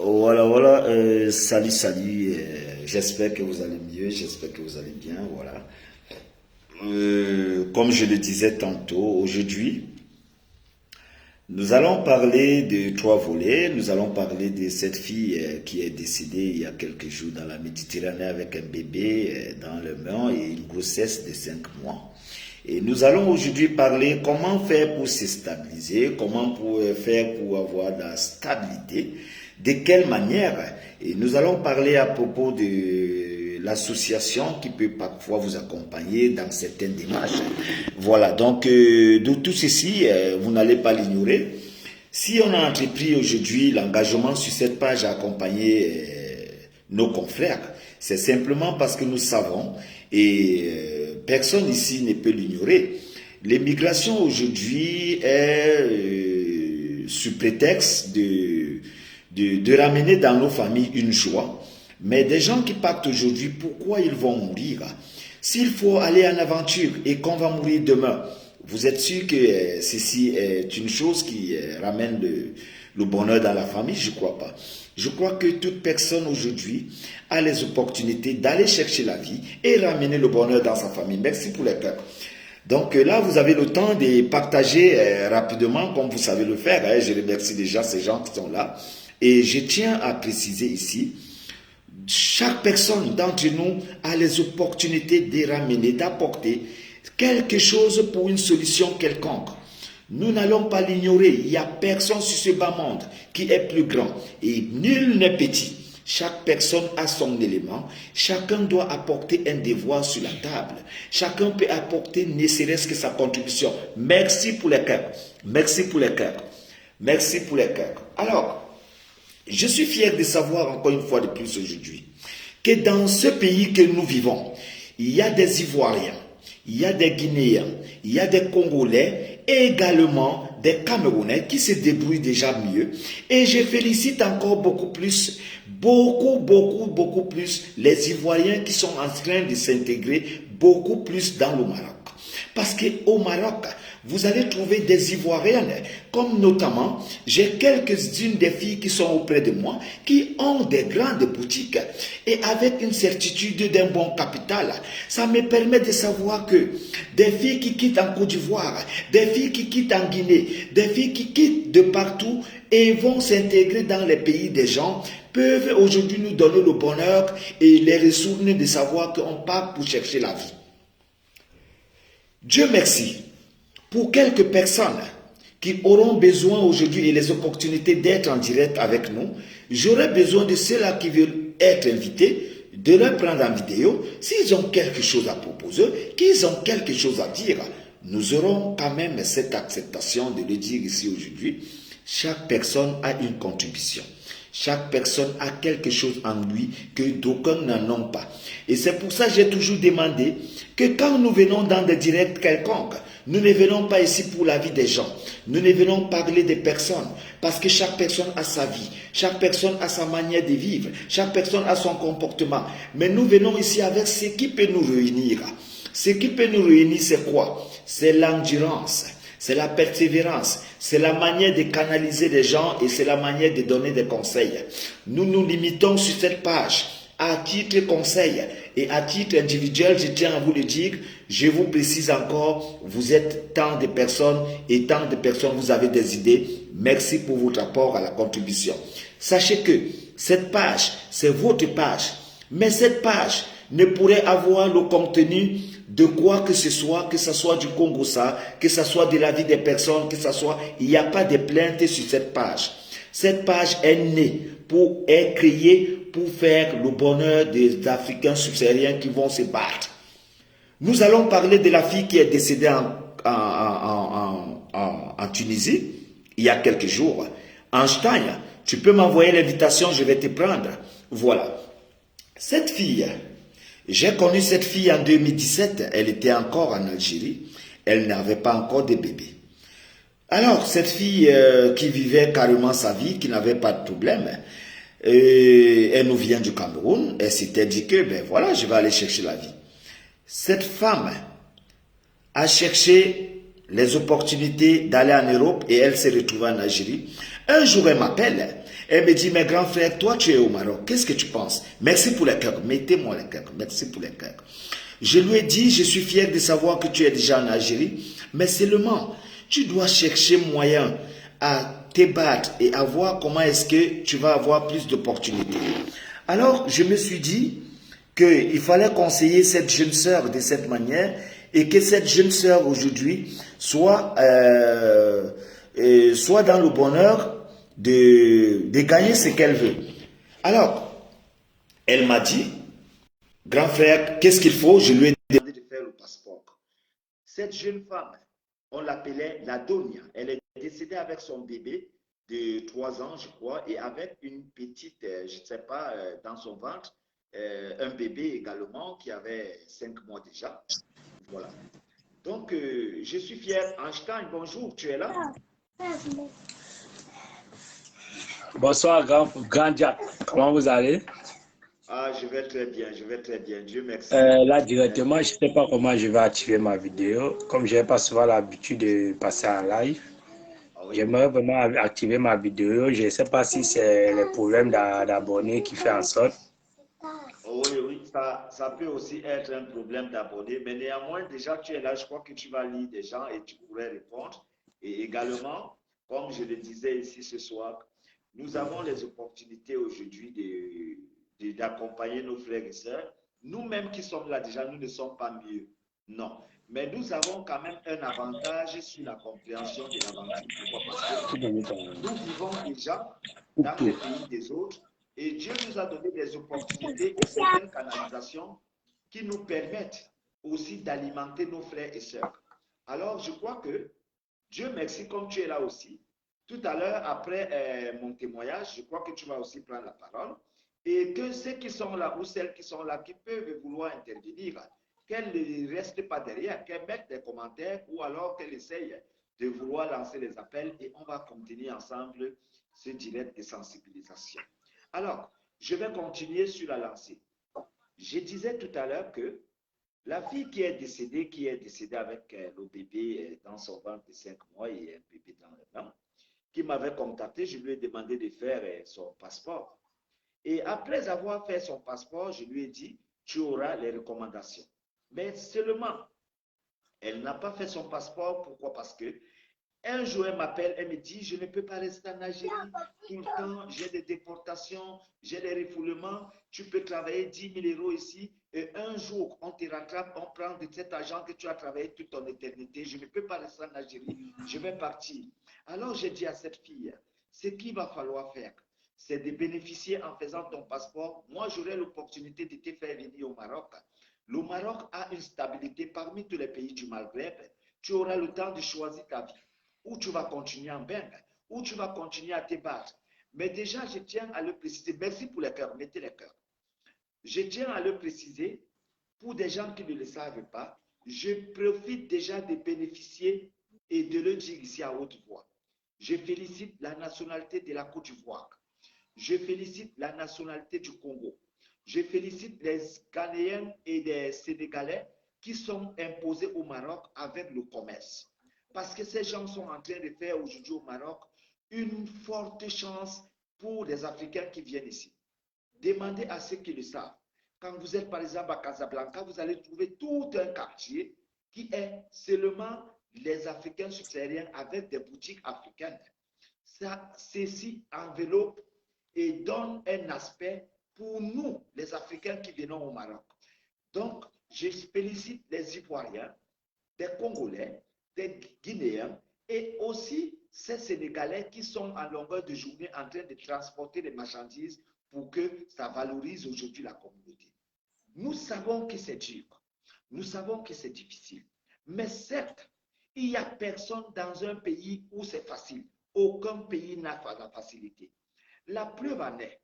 Voilà, voilà, salut, salut, j'espère que vous allez mieux, j'espère que vous allez bien, voilà. Comme je le disais tantôt, aujourd'hui, nous allons parler de trois volets. Nous allons parler de cette fille qui est décédée il y a quelques jours dans la Méditerranée avec un bébé dans le sein et une grossesse de 5 mois. Et nous allons aujourd'hui parler comment faire pour se stabiliser, comment faire pour avoir de la stabilité, de quelle manière. Et nous allons parler à propos de l'association qui peut parfois vous accompagner dans certaines démarches. Voilà, donc de tout ceci, vous n'allez pas l'ignorer. Si on a entrepris aujourd'hui l'engagement sur cette page à accompagner nos confrères, c'est simplement parce que nous savons, et personne ici ne peut l'ignorer, l'immigration aujourd'hui est sous prétexte de ramener dans nos familles une joie. Mais des gens qui partent aujourd'hui, pourquoi ils vont mourir? S'il faut aller en aventure et qu'on va mourir demain, vous êtes sûr que ceci est une chose qui ramène le bonheur dans la famille? Je ne crois pas. Je crois que toute personne aujourd'hui a les opportunités d'aller chercher la vie et ramener le bonheur dans sa famille. Merci pour les cœurs. Donc là, vous avez le temps de partager rapidement, comme vous savez le faire. Je remercie déjà ces gens qui sont là. Et je tiens à préciser ici, chaque personne d'entre nous a les opportunités de ramener, d'apporter quelque chose pour une solution quelconque. Nous n'allons pas l'ignorer. Il n'y a personne sur ce bas monde qui est plus grand et nul n'est petit. Chaque personne a son élément. Chacun doit apporter un devoir sur la table. Chacun peut apporter ne serait-ce que sa contribution. Merci pour les cœurs. Merci pour les cœurs. Merci pour les cœurs. Alors, je suis fier de savoir encore une fois de plus aujourd'hui que dans ce pays que nous vivons, il y a des Ivoiriens, il y a des Guinéens, il y a des Congolais et également des Camerounais qui se débrouillent déjà mieux. Et je félicite encore beaucoup plus, beaucoup plus les Ivoiriens qui sont en train de s'intégrer beaucoup plus dans le Maroc. Parce qu'au Maroc, vous allez trouver des Ivoiriennes, comme notamment, j'ai quelques-unes des filles qui sont auprès de moi, qui ont des grandes boutiques, et avec une certitude d'un bon capital, ça me permet de savoir que des filles qui quittent en Côte d'Ivoire, des filles qui quittent en Guinée, des filles qui quittent de partout et vont s'intégrer dans les pays des gens, peuvent aujourd'hui nous donner le bonheur et les ressources de savoir qu'on part pour chercher la vie. Dieu merci pour quelques personnes qui auront besoin aujourd'hui et les opportunités d'être en direct avec nous. J'aurai besoin de ceux-là qui veulent être invités, de leur prendre en vidéo. S'ils ont quelque chose à proposer, qu'ils ont quelque chose à dire, nous aurons quand même cette acceptation de le dire ici aujourd'hui. Chaque personne a une contribution. Chaque personne a quelque chose en lui que d'aucuns n'en ont pas. Et c'est pour ça que j'ai toujours demandé que quand nous venons dans des directs quelconques, nous ne venons pas ici pour la vie des gens. Nous ne venons parler des personnes. Parce que chaque personne a sa vie. Chaque personne a sa manière de vivre. Chaque personne a son comportement. Mais nous venons ici avec ce qui peut nous réunir. Ce qui peut nous réunir, c'est quoi? C'est l'endurance. C'est la persévérance, c'est la manière de canaliser les gens et c'est la manière de donner des conseils. Nous nous limitons sur cette page à titre conseil et à titre individuel, je tiens à vous le dire, je vous précise encore, vous êtes tant de personnes et tant de personnes, vous avez des idées. Merci pour votre apport à la contribution. Sachez que cette page, c'est votre page, mais cette page ne pourrait avoir le contenu de quoi que ce soit du Congo ça, que ce soit de la vie des personnes, que ce soit, il n'y a pas de plainte sur cette page. Cette page est créée pour faire le bonheur des Africains subsahariens qui vont se battre. Nous allons parler de la fille qui est décédée en Tunisie, il y a quelques jours. Einstein, tu peux m'envoyer l'invitation, je vais te prendre. Voilà. Cette fille, j'ai connu cette fille en 2017, elle était encore en Algérie, elle n'avait pas encore de bébé. Alors, cette fille qui vivait carrément sa vie, qui n'avait pas de problème, elle nous vient du Cameroun, elle s'était dit que, ben voilà, je vais aller chercher la vie. Cette femme a cherché les opportunités d'aller en Europe et elle s'est retrouvée en Algérie. Un jour, elle m'appelle. Elle me dit, mes grands frères, toi tu es au Maroc, qu'est-ce que tu penses? Merci pour les cœurs, mettez-moi les cœurs, merci pour les cœurs. Je lui ai dit, je suis fier de savoir que tu es déjà en Algérie, mais seulement, tu dois chercher moyen à te battre et à voir comment est-ce que tu vas avoir plus d'opportunités. Alors, je me suis dit qu'il fallait conseiller cette jeune sœur de cette manière et que cette jeune sœur aujourd'hui soit dans le bonheur de gagner ce qu'elle veut. Alors, elle m'a dit, grand frère, qu'est-ce qu'il faut? Je lui ai demandé de faire le passeport. Cette jeune femme, on l'appelait la Donia. Elle est décédée avec son bébé de 3 ans, je crois, et avec une petite, je ne sais pas, dans son ventre, un bébé également qui avait 5 mois déjà. Voilà. Donc, je suis fier. Einstein, bonjour, tu es là? Bonsoir, grand Jack. Comment vous allez? Ah, je vais très bien, je vais très bien. Dieu merci. Là, directement, je ne sais pas comment je vais activer ma vidéo. Comme je n'ai pas souvent l'habitude de passer en live, Ah oui? j'aimerais vraiment activer ma vidéo. Je ne sais pas si c'est le problème d'abonnés qui fait en sorte. Oh oui, oui, ça peut aussi être un problème d'abonné, mais néanmoins, déjà, tu es là, je crois que tu vas lire des gens et tu pourrais répondre. Et également, comme je le disais ici ce soir, nous avons les opportunités aujourd'hui d'accompagner nos frères et sœurs. Nous-mêmes qui sommes là déjà, nous ne sommes pas mieux. Non. Mais nous avons quand même un avantage sur la compréhension de l'aventure. Pourquoi? Parce que nous vivons déjà dans les pays des autres et Dieu nous a donné des opportunités et certaines canalisations qui nous permettent aussi d'alimenter nos frères et sœurs. Alors, je crois que Dieu merci, comme tu es là aussi. Tout à l'heure, après mon témoignage, je crois que tu vas aussi prendre la parole et que ceux qui sont là ou celles qui sont là qui peuvent vouloir intervenir, qu'elles ne restent pas derrière, qu'elles mettent des commentaires ou alors qu'elles essayent de vouloir lancer les appels et on va continuer ensemble ce direct de sensibilisation. Alors, je vais continuer sur la lancée. Je disais tout à l'heure que la fille qui est décédée avec le bébé dans son ventre de 5 mois et un bébé dans le ventre, qui m'avait contacté, je lui ai demandé de faire son passeport. Et après avoir fait son passeport, je lui ai dit, tu auras les recommandations. Mais seulement, elle n'a pas fait son passeport. Pourquoi? Parce que un jour, elle m'appelle, elle me dit, je ne peux pas rester en Algérie tout le temps, j'ai des déportations, j'ai des refoulements, tu peux travailler 10 000 euros ici, et un jour, on te rattrape, on prend de cet argent que tu as travaillé toute ton éternité, je ne peux pas rester en Algérie, je vais partir. Alors, j'ai dit à cette fille, ce qu'il va falloir faire, c'est de bénéficier en faisant ton passeport. Moi, j'aurai l'opportunité de te faire venir au Maroc. Le Maroc a une stabilité parmi tous les pays du Maghreb. Tu auras le temps de choisir ta vie ou tu vas continuer en bain, ou tu vas continuer à te battre. Mais déjà, je tiens à le préciser. Merci pour les cœurs, mettez les cœurs. Je tiens à le préciser, pour des gens qui ne le savent pas, je profite déjà de bénéficier et de le dire ici à haute voix. Je félicite la nationalité de la Côte d'Ivoire. Je félicite la nationalité du Congo. Je félicite les Ghanéens et les Sénégalais qui sont imposés au Maroc avec le commerce. Parce que ces gens sont en train de faire aujourd'hui au Maroc une forte chance pour les Africains qui viennent ici. Demandez à ceux qui le savent. Quand vous êtes par exemple à Casablanca, vous allez trouver tout un quartier qui est seulement les Africains subsahariens avec des boutiques africaines. Ça, ceci enveloppe et donne un aspect pour nous, les Africains qui venons au Maroc. Donc, je félicite les Ivoiriens, des Congolais, des Guinéens et aussi ces Sénégalais qui sont en longueur de journée en train de transporter les marchandises pour que ça valorise aujourd'hui la communauté. Nous savons que c'est dur, nous savons que c'est difficile, mais certes, il n'y a personne dans un pays où c'est facile. Aucun pays n'a la facilité. La preuve en est,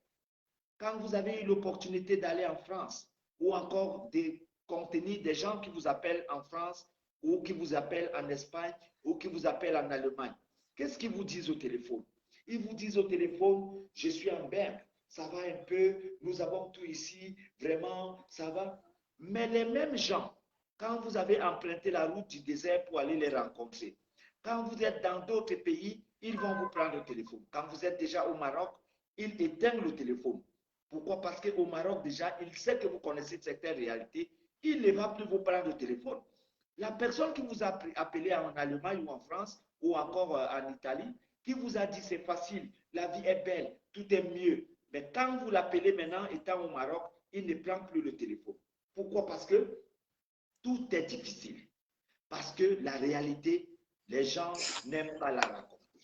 quand vous avez eu l'opportunité d'aller en France ou encore de contenir des gens qui vous appellent en France ou qui vous appellent en Espagne ou qui vous appellent en Allemagne, qu'est-ce qu'ils vous disent au téléphone? Ils vous disent au téléphone, je suis en Berg, ça va un peu, nous avons tout ici, vraiment, ça va. Mais les mêmes gens quand vous avez emprunté la route du désert pour aller les rencontrer. Quand vous êtes dans d'autres pays, ils vont vous prendre le téléphone. Quand vous êtes déjà au Maroc, ils éteignent le téléphone. Pourquoi? Parce qu'au Maroc, déjà, il sait que vous connaissez certaines réalités. Il ne va plus vous prendre le téléphone. La personne qui vous a appelé en Allemagne ou en France ou encore en Italie, qui vous a dit c'est facile, la vie est belle, tout est mieux. Mais quand vous l'appelez maintenant, étant au Maroc, il ne prend plus le téléphone. Pourquoi? Parce que tout est difficile. Parce que la réalité, les gens n'aiment pas la raconter.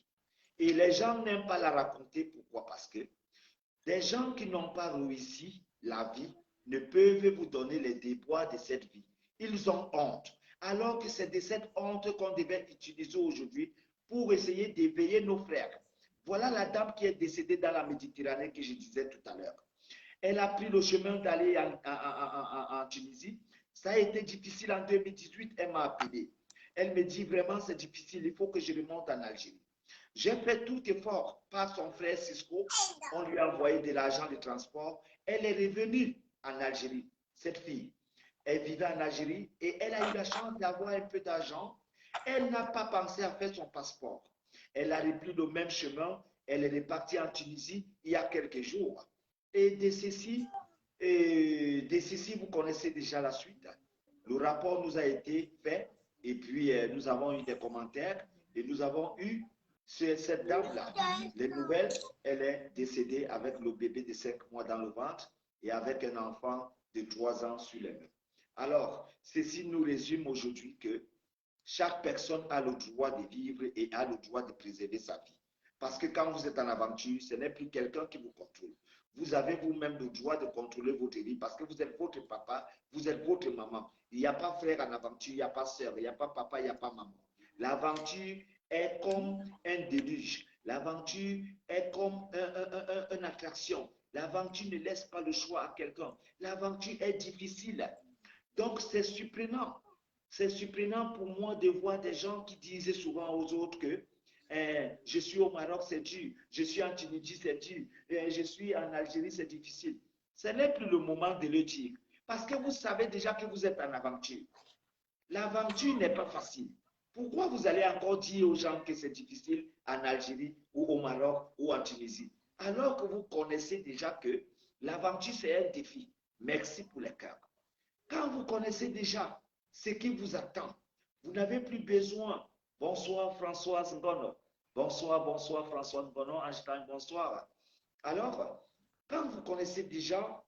Et les gens n'aiment pas la raconter, pourquoi? Parce que des gens qui n'ont pas réussi la vie ne peuvent vous donner les déboires de cette vie. Ils ont honte. Alors que c'est de cette honte qu'on devait utiliser aujourd'hui pour essayer d'éveiller nos frères. Voilà la dame qui est décédée dans la Méditerranée que je disais tout à l'heure. Elle a pris le chemin d'aller en Tunisie. Ça a été difficile en 2018, elle m'a appelé. Elle me dit vraiment c'est difficile, il faut que je remonte en Algérie. J'ai fait tout effort par son frère Cisco. On lui a envoyé de l'argent de transport. Elle est revenue en Algérie, cette fille. Elle vivait en Algérie et elle a eu la chance d'avoir un peu d'argent. Elle n'a pas pensé à faire son passeport. Elle a repris le même chemin. Elle est repartie en Tunisie il y a quelques jours. Et de ceci, vous connaissez déjà la suite. Le rapport nous a été fait et puis nous avons eu des commentaires et nous avons eu cette dame-là. Les nouvelles, elle est décédée avec le bébé de 5 mois dans le ventre et avec un enfant de 3 ans sur les mains. Alors, ceci nous résume aujourd'hui que chaque personne a le droit de vivre et a le droit de préserver sa vie. Parce que quand vous êtes en aventure, ce n'est plus quelqu'un qui vous contrôle. Vous avez vous-même le droit de contrôler votre vie parce que vous êtes votre papa, vous êtes votre maman. Il n'y a pas frère en aventure, il n'y a pas soeur, il n'y a pas papa, il n'y a pas maman. L'aventure est comme un déluge. L'aventure est comme une attraction. L'aventure ne laisse pas le choix à quelqu'un. L'aventure est difficile. Donc, c'est surprenant. C'est surprenant pour moi de voir des gens qui disaient souvent aux autres que je suis au Maroc, c'est dur. Je suis en Tunisie, c'est dur. Je suis en Algérie, c'est difficile. Ce n'est plus le moment de le dire. Parce que vous savez déjà que vous êtes en aventure. L'aventure n'est pas facile. Pourquoi vous allez encore dire aux gens que c'est difficile en Algérie ou au Maroc ou en Tunisie, alors que vous connaissez déjà que l'aventure, c'est un défi. Merci pour les cœurs. Quand vous connaissez déjà ce qui vous attend, vous n'avez plus besoin. Bonsoir Françoise Ngono. Bonsoir Françoise Ngono. Einstein, bonsoir. Alors, quand vous connaissez déjà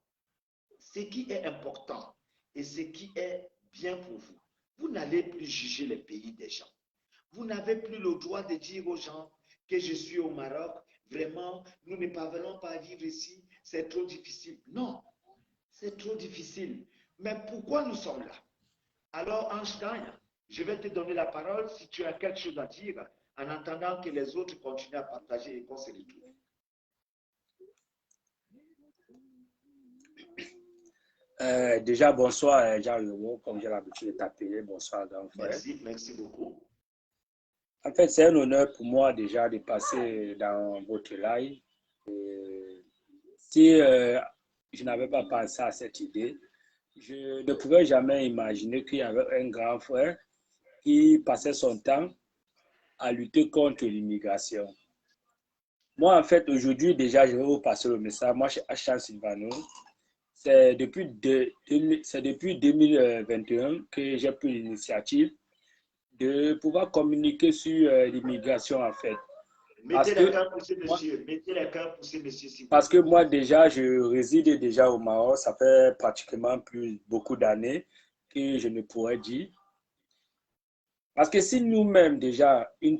ce qui est important et ce qui est bien pour vous, vous n'allez plus juger les pays des gens. Vous n'avez plus le droit de dire aux gens que je suis au Maroc, vraiment, nous ne parvenons pas à vivre ici, c'est trop difficile. Non, c'est trop difficile. Mais pourquoi nous sommes là? Alors, Einstein, je vais te donner la parole si tu as quelque chose à dire en attendant que les autres continuent à partager et qu'on se retrouve. Déjà, bonsoir, Jean-Yoro, comme j'ai l'habitude de t'appeler. Bonsoir, grand frère. Merci beaucoup. En fait, c'est un honneur pour moi déjà de passer dans votre live. Si je n'avais pas pensé à cette idée, je ne pouvais jamais imaginer qu'il y avait un grand frère qui passait son temps à lutter contre l'immigration. Moi, en fait, aujourd'hui, déjà, je vais vous passer le message. Moi, je suis Achan Silvano. C'est depuis 2021 que j'ai pris l'initiative de pouvoir communiquer sur l'immigration, en fait. Mettez les cœurs pour ce monsieur. Mettez les cœurs pour ce monsieur. Parce que moi, déjà, je réside déjà au Maroc. Ça fait pratiquement beaucoup d'années que je ne pourrais dire. Parce que si nous-mêmes, déjà, nous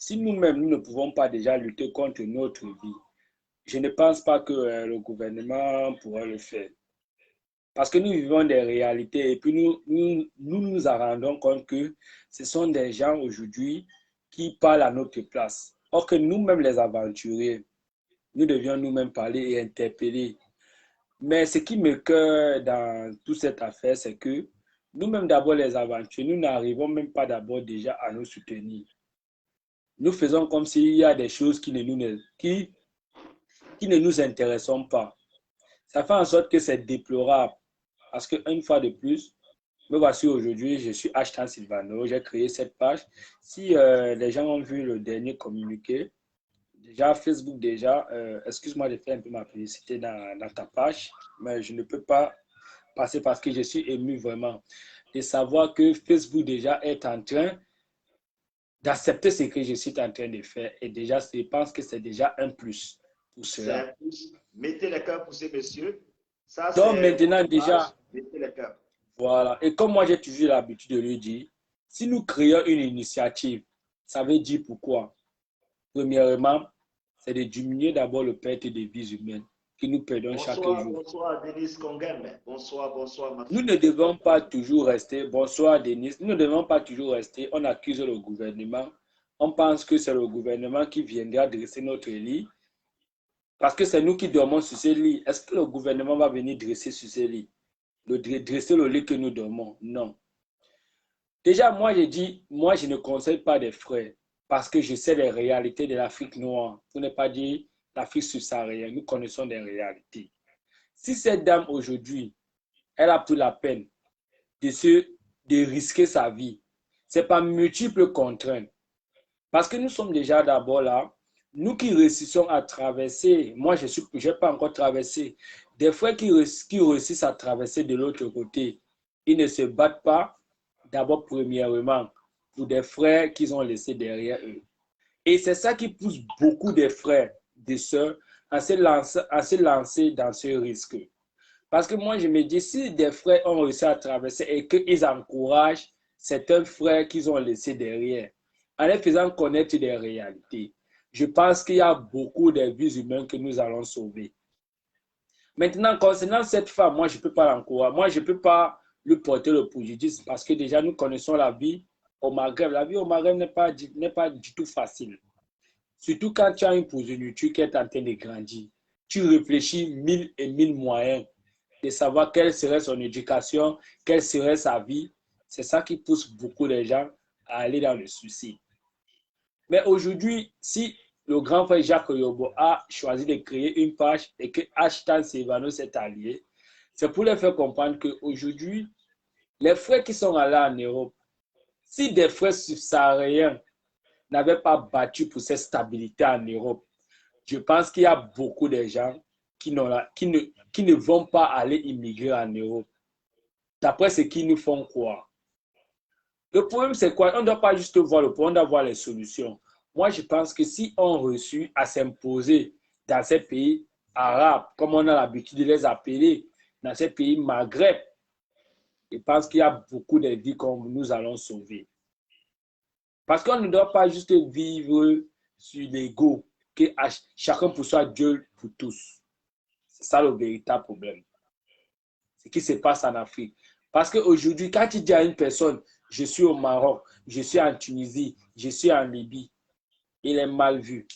ne pouvons pas déjà lutter contre notre vie, je ne pense pas que le gouvernement pourrait le faire. Parce que nous vivons des réalités et puis nous rendons compte que ce sont des gens aujourd'hui qui parlent à notre place. Or que nous-mêmes, les aventuriers, nous devions nous-mêmes parler et interpeller. Mais ce qui me cœur dans toute cette affaire, c'est que nous-mêmes d'abord les aventuriers, nous n'arrivons même pas d'abord déjà à nous soutenir. Nous faisons comme s'il y a des choses qui ne nous intéressent pas. Ça fait en sorte que c'est déplorable. Parce qu'une fois de plus, Me voici aujourd'hui, je suis Ashtan Silvano, j'ai créé cette page. Si les gens ont vu le dernier communiqué, déjà Facebook, excuse-moi de faire un peu ma publicité dans ta page, mais je ne peux pas passer parce que je suis ému vraiment de savoir que Facebook déjà est en train d'accepter ce que je suis en train de faire. Et déjà, je pense que c'est déjà un plus pour cela. C'est un plus. Mettez les cœurs pour ces messieurs. Ça, Donc c'est maintenant, votre page. déjà, Mettez les cœurs. voilà. Et comme moi, j'ai toujours l'habitude de lui dire, si nous créons une initiative, ça veut dire pourquoi? Premièrement, c'est de diminuer d'abord le perte de vies humaines que nous perdons chaque Bonsoir, jour. bonsoir, Denis Kongem. Bonsoir, bonsoir, ma Nous fille. ne devons pas toujours rester, bonsoir Denis, nous ne devons pas toujours rester, on accuse le gouvernement, on pense que c'est le gouvernement qui viendra dresser notre lit, parce que c'est nous qui dormons sur ce lit. Est-ce que le gouvernement va venir dresser sur ce lit? Dresser le lit que nous dormons? Non. Déjà, moi, j'ai dit, moi, je ne conseille pas des frères parce que je sais les réalités de l'Afrique noire. Pour ne pas dire l'Afrique subsaharienne, nous connaissons des réalités. Si cette dame aujourd'hui, elle a pris la peine de risquer sa vie, c'est par multiples contraintes. Parce que nous sommes déjà d'abord là, nous qui réussissons à traverser, moi, je n'ai pas encore traversé, des frères qui réussissent à traverser de l'autre côté, ils ne se battent pas d'abord premièrement pour des frères qu'ils ont laissés derrière eux. Et c'est ça qui pousse beaucoup de frères, des sœurs, à se lancer dans ce risque. Parce que moi, je me dis, si des frères ont réussi à traverser et qu'ils encouragent certains frères qu'ils ont laissés derrière, en les faisant connaître des réalités, je pense qu'il y a beaucoup de vies humaines que nous allons sauver. Maintenant, concernant cette femme, moi, je ne peux pas l'encourager. Moi, je ne peux pas lui porter le préjudice parce que déjà, nous connaissons la vie au Maghreb. La vie au Maghreb n'est pas du tout facile. Surtout quand tu as une progéniture qui est en train de grandir. Tu réfléchis mille et mille moyens de savoir quelle serait son éducation, quelle serait sa vie. C'est ça qui pousse beaucoup de gens à aller dans le suicide. Mais aujourd'hui, si le grand frère Jacques Yobo a choisi de créer une page et que Ashtan Silvano s'est allié, c'est pour leur faire comprendre qu'aujourd'hui, les frères qui sont allés en Europe, si des frères subsahariens n'avaient pas battu pour cette stabilité en Europe, je pense qu'il y a beaucoup de gens qui ne vont pas aller immigrer en Europe, d'après ce qu'ils nous font croire. Le problème, c'est quoi? On ne doit pas juste voir le problème, on doit voir les solutions. Moi, je pense que si on réussit à s'imposer dans ces pays arabes, comme on a l'habitude de les appeler, dans ces pays Maghreb, je pense qu'il y a beaucoup de vies que nous allons sauver. Parce qu'on ne doit pas juste vivre sur l'ego, que chacun pour soi, Dieu pour tous. C'est ça le véritable problème. Ce qui se passe en Afrique. Parce qu'aujourd'hui, quand tu dis à une personne, je suis au Maroc, je suis en Tunisie, je suis en Libye, il est mal vu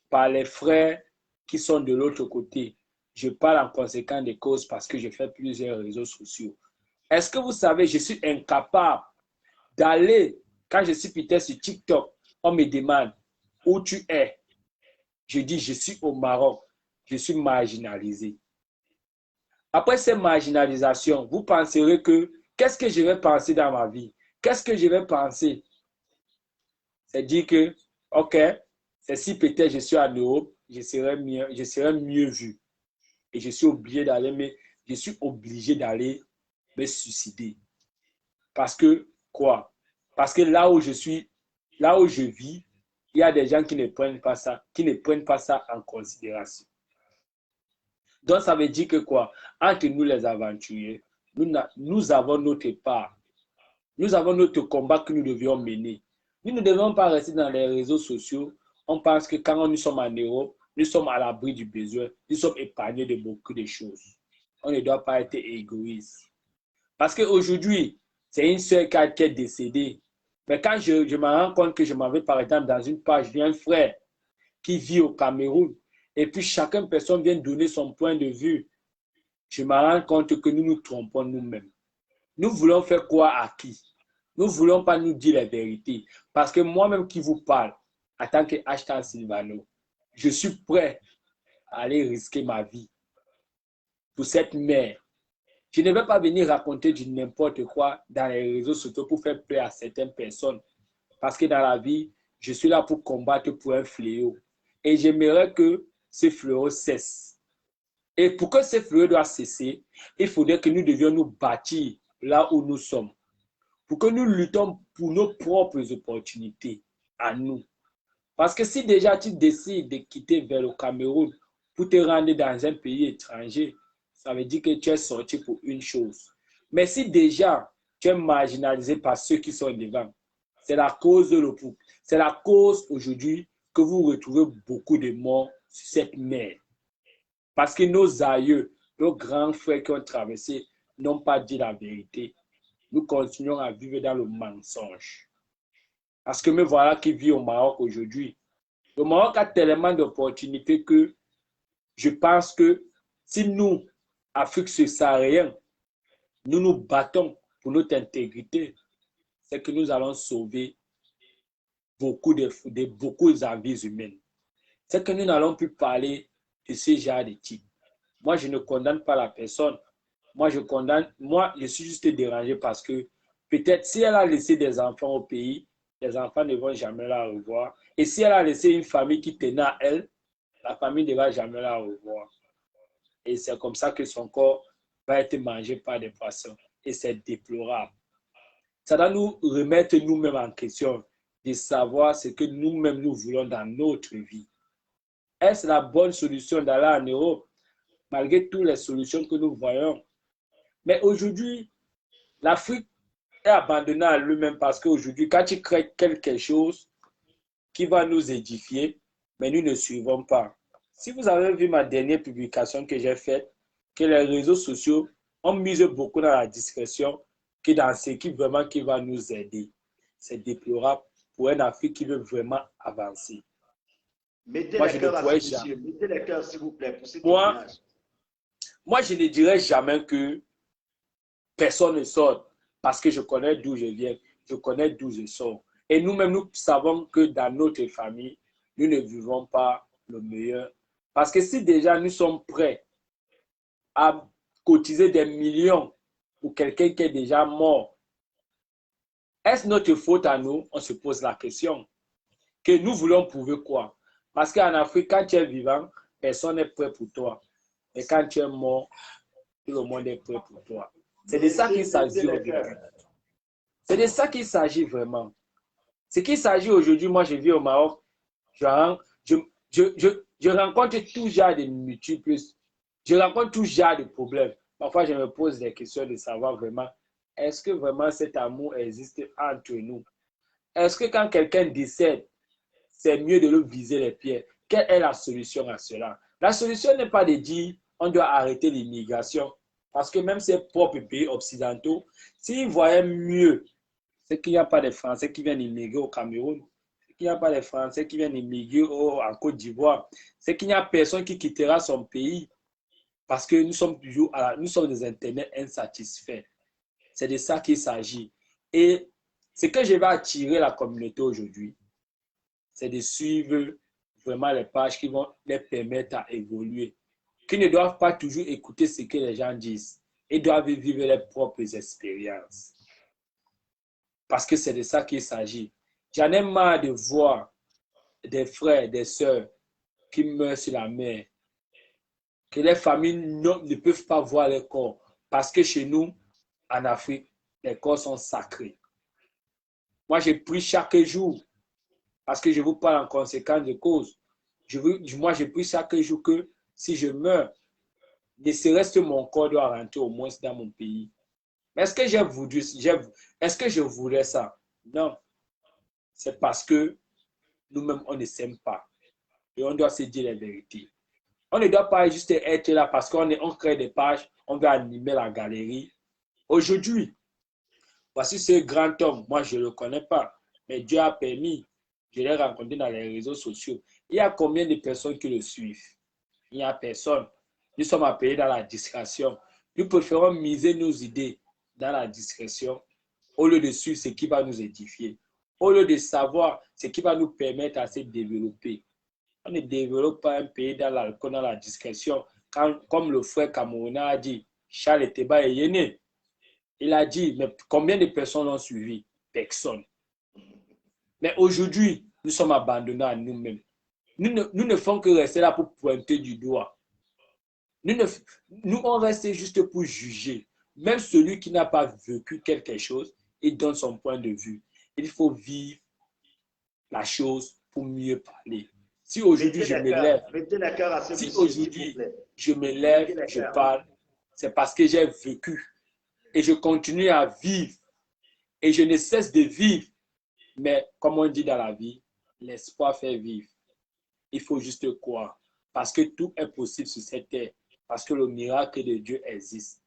par les frères qui sont de l'autre côté. Je parle en conséquence des causes parce que je fais plusieurs réseaux sociaux. Est-ce que vous savez, je suis incapable d'aller, quand je suis peut-être sur TikTok, on me demande où tu es. Je dis, je suis au Maroc, je suis marginalisé. Après cette marginalisation, vous penserez que, qu'est-ce que je vais penser dans ma vie? Qu'est-ce que je vais penser? C'est dire que, ok, c'est si peut-être je suis en Europe, je serai mieux vu. Et je suis obligé d'aller me suicider. Parce que, quoi? Parce que là où je vis, il y a des gens qui ne prennent pas ça en considération. Donc, ça veut dire que quoi? Entre nous, les aventuriers, nous avons notre part. Nous avons notre combat que nous devions mener. Nous ne devons pas rester dans les réseaux sociaux. On pense que quand nous sommes en Europe, nous sommes à l'abri du besoin. Nous sommes épargnés de beaucoup de choses. On ne doit pas être égoïste. Parce qu'aujourd'hui, c'est une sœur qui est décédée. Mais quand je me rends compte que je m'en vais, par exemple, dans une page, j'ai un frère qui vit au Cameroun, et puis chacune personne vient donner son point de vue, je me rends compte que nous nous trompons nous-mêmes. Nous voulons faire quoi à qui? Nous ne voulons pas nous dire la vérité. Parce que moi-même qui vous parle, en tant que Ashtan Silvano, je suis prêt à aller risquer ma vie pour cette mère. Je ne vais pas venir raconter du n'importe quoi dans les réseaux sociaux pour faire plaisir à certaines personnes. Parce que dans la vie, je suis là pour combattre pour un fléau. Et j'aimerais que ce fléau cesse. Et pour que ce fléau doit cesser, il faudrait que nous devions nous bâtir là où nous sommes. Pour que nous luttons pour nos propres opportunités à nous. Parce que si déjà tu décides de quitter vers le Cameroun pour te rendre dans un pays étranger, ça veut dire que tu es sorti pour une chose. Mais si déjà tu es marginalisé par ceux qui sont devant, c'est la cause de l'opouc. C'est la cause aujourd'hui que vous retrouvez beaucoup de morts sur cette mer. Parce que nos aïeux, nos grands frères qui ont traversé n'ont pas dit la vérité. Nous continuons à vivre dans le mensonge. Parce que me voilà qui vit au Maroc aujourd'hui. Le Maroc a tellement d'opportunités que je pense que si nous, Afrique subsaharienne, nous nous battons pour notre intégrité, c'est que nous allons sauver beaucoup d'avis humains. C'est que nous n'allons plus parler de ce genre de type. Moi, je ne condamne pas la personne. Moi, je suis juste dérangé parce que peut-être si elle a laissé des enfants au pays, les enfants ne vont jamais la revoir. Et si elle a laissé une famille qui tenait à elle, la famille ne va jamais la revoir. Et c'est comme ça que son corps va être mangé par des poissons. Et c'est déplorable. Ça doit nous remettre nous-mêmes en question, de savoir ce que nous-mêmes nous voulons dans notre vie. Est-ce la bonne solution d'aller en Europe, malgré toutes les solutions que nous voyons? Mais aujourd'hui, l'Afrique est abandonnée à lui-même parce qu'aujourd'hui, quand tu crées quelque chose qui va nous édifier, mais nous ne suivons pas. Si vous avez vu ma dernière publication que j'ai faite, que les réseaux sociaux ont mis beaucoup dans la discrétion que dans ce qui vraiment qui va nous aider. C'est déplorable pour une Afrique qui veut vraiment avancer. Mettez les cœurs, s'il vous plaît, pour ce témoignage. Moi, je ne dirais jamais que personne ne sort parce que je connais d'où je viens, je connais d'où je sors. Et nous-mêmes, nous savons que dans notre famille, nous ne vivons pas le meilleur. Parce que si déjà nous sommes prêts à cotiser des millions pour quelqu'un qui est déjà mort, est-ce notre faute à nous? On se pose la question. Que nous voulons prouver quoi? Parce qu'en Afrique, quand tu es vivant, personne n'est prêt pour toi. Et quand tu es mort, tout le monde est prêt pour toi. C'est de ça qu'il s'agit aujourd'hui. C'est de ça qu'il s'agit vraiment. Ce qu'il s'agit aujourd'hui, moi je vis au Maroc, je rencontre tout genre de multiples, je rencontre tout genre de problèmes. Parfois, je me pose des questions de savoir vraiment, est-ce que vraiment cet amour existe entre nous? Est-ce que quand quelqu'un décède, c'est mieux de le viser les pieds? Quelle est la solution à cela? La solution n'est pas de dire on doit arrêter l'immigration, parce que même ces propres pays occidentaux, s'ils voyaient mieux, c'est qu'il n'y a pas de Français qui viennent immigrer au Cameroun, c'est qu'il n'y a pas de Français qui viennent immigrer en Côte d'Ivoire, c'est qu'il n'y a personne qui quittera son pays parce que nous sommes des internets insatisfaits. C'est de ça qu'il s'agit. Et ce que je vais attirer la communauté aujourd'hui, c'est de suivre vraiment les pages qui vont les permettre à évoluer, qui ne doivent pas toujours écouter ce que les gens disent. Ils doivent vivre leurs propres expériences. Parce que c'est de ça qu'il s'agit. J'en ai marre de voir des frères, des sœurs qui meurent sur la mer, que les familles ne peuvent pas voir les corps. Parce que chez nous, en Afrique, les corps sont sacrés. Moi, je prie chaque jour, parce que je vous parle en conséquence de cause. Moi, je prie chaque jour que si je meurs, ne serait-ce que mon corps doit rentrer au moins dans mon pays. Est-ce que est-ce que je voulais ça? Non. C'est parce que nous-mêmes, on ne s'aime pas. Et on doit se dire la vérité. On ne doit pas juste être là parce qu'on crée des pages, on veut animer la galerie. Aujourd'hui, voici ce grand homme. Moi, je ne le connais pas, mais Dieu a permis. Je l'ai rencontré dans les réseaux sociaux. Il y a combien de personnes qui le suivent? Il n'y a personne. Nous sommes appelés dans la discrétion. Nous préférons miser nos idées dans la discrétion au lieu de suivre ce qui va nous édifier, au lieu de savoir ce qui va nous permettre à se développer. On ne développe pas un pays dans l'alcool, dans la discrétion, comme le frère Camerounais a dit. Charles Eteba Eyene. Il a dit, mais combien de personnes l'ont suivi? Personne. Mais aujourd'hui, nous sommes abandonnés à nous-mêmes. Nous ne faisons que rester là pour pointer du doigt. Nous, on reste juste pour juger. Même celui qui n'a pas vécu quelque chose, il donne son point de vue. Il faut vivre la chose pour mieux parler. Si aujourd'hui je me lève, si aujourd'hui je me lève, je parle, c'est parce que j'ai vécu et je continue à vivre et je ne cesse de vivre. Mais comme on dit dans la vie, l'espoir fait vivre. Il faut juste croire parce que tout est possible sur cette terre, parce que le miracle de Dieu existe.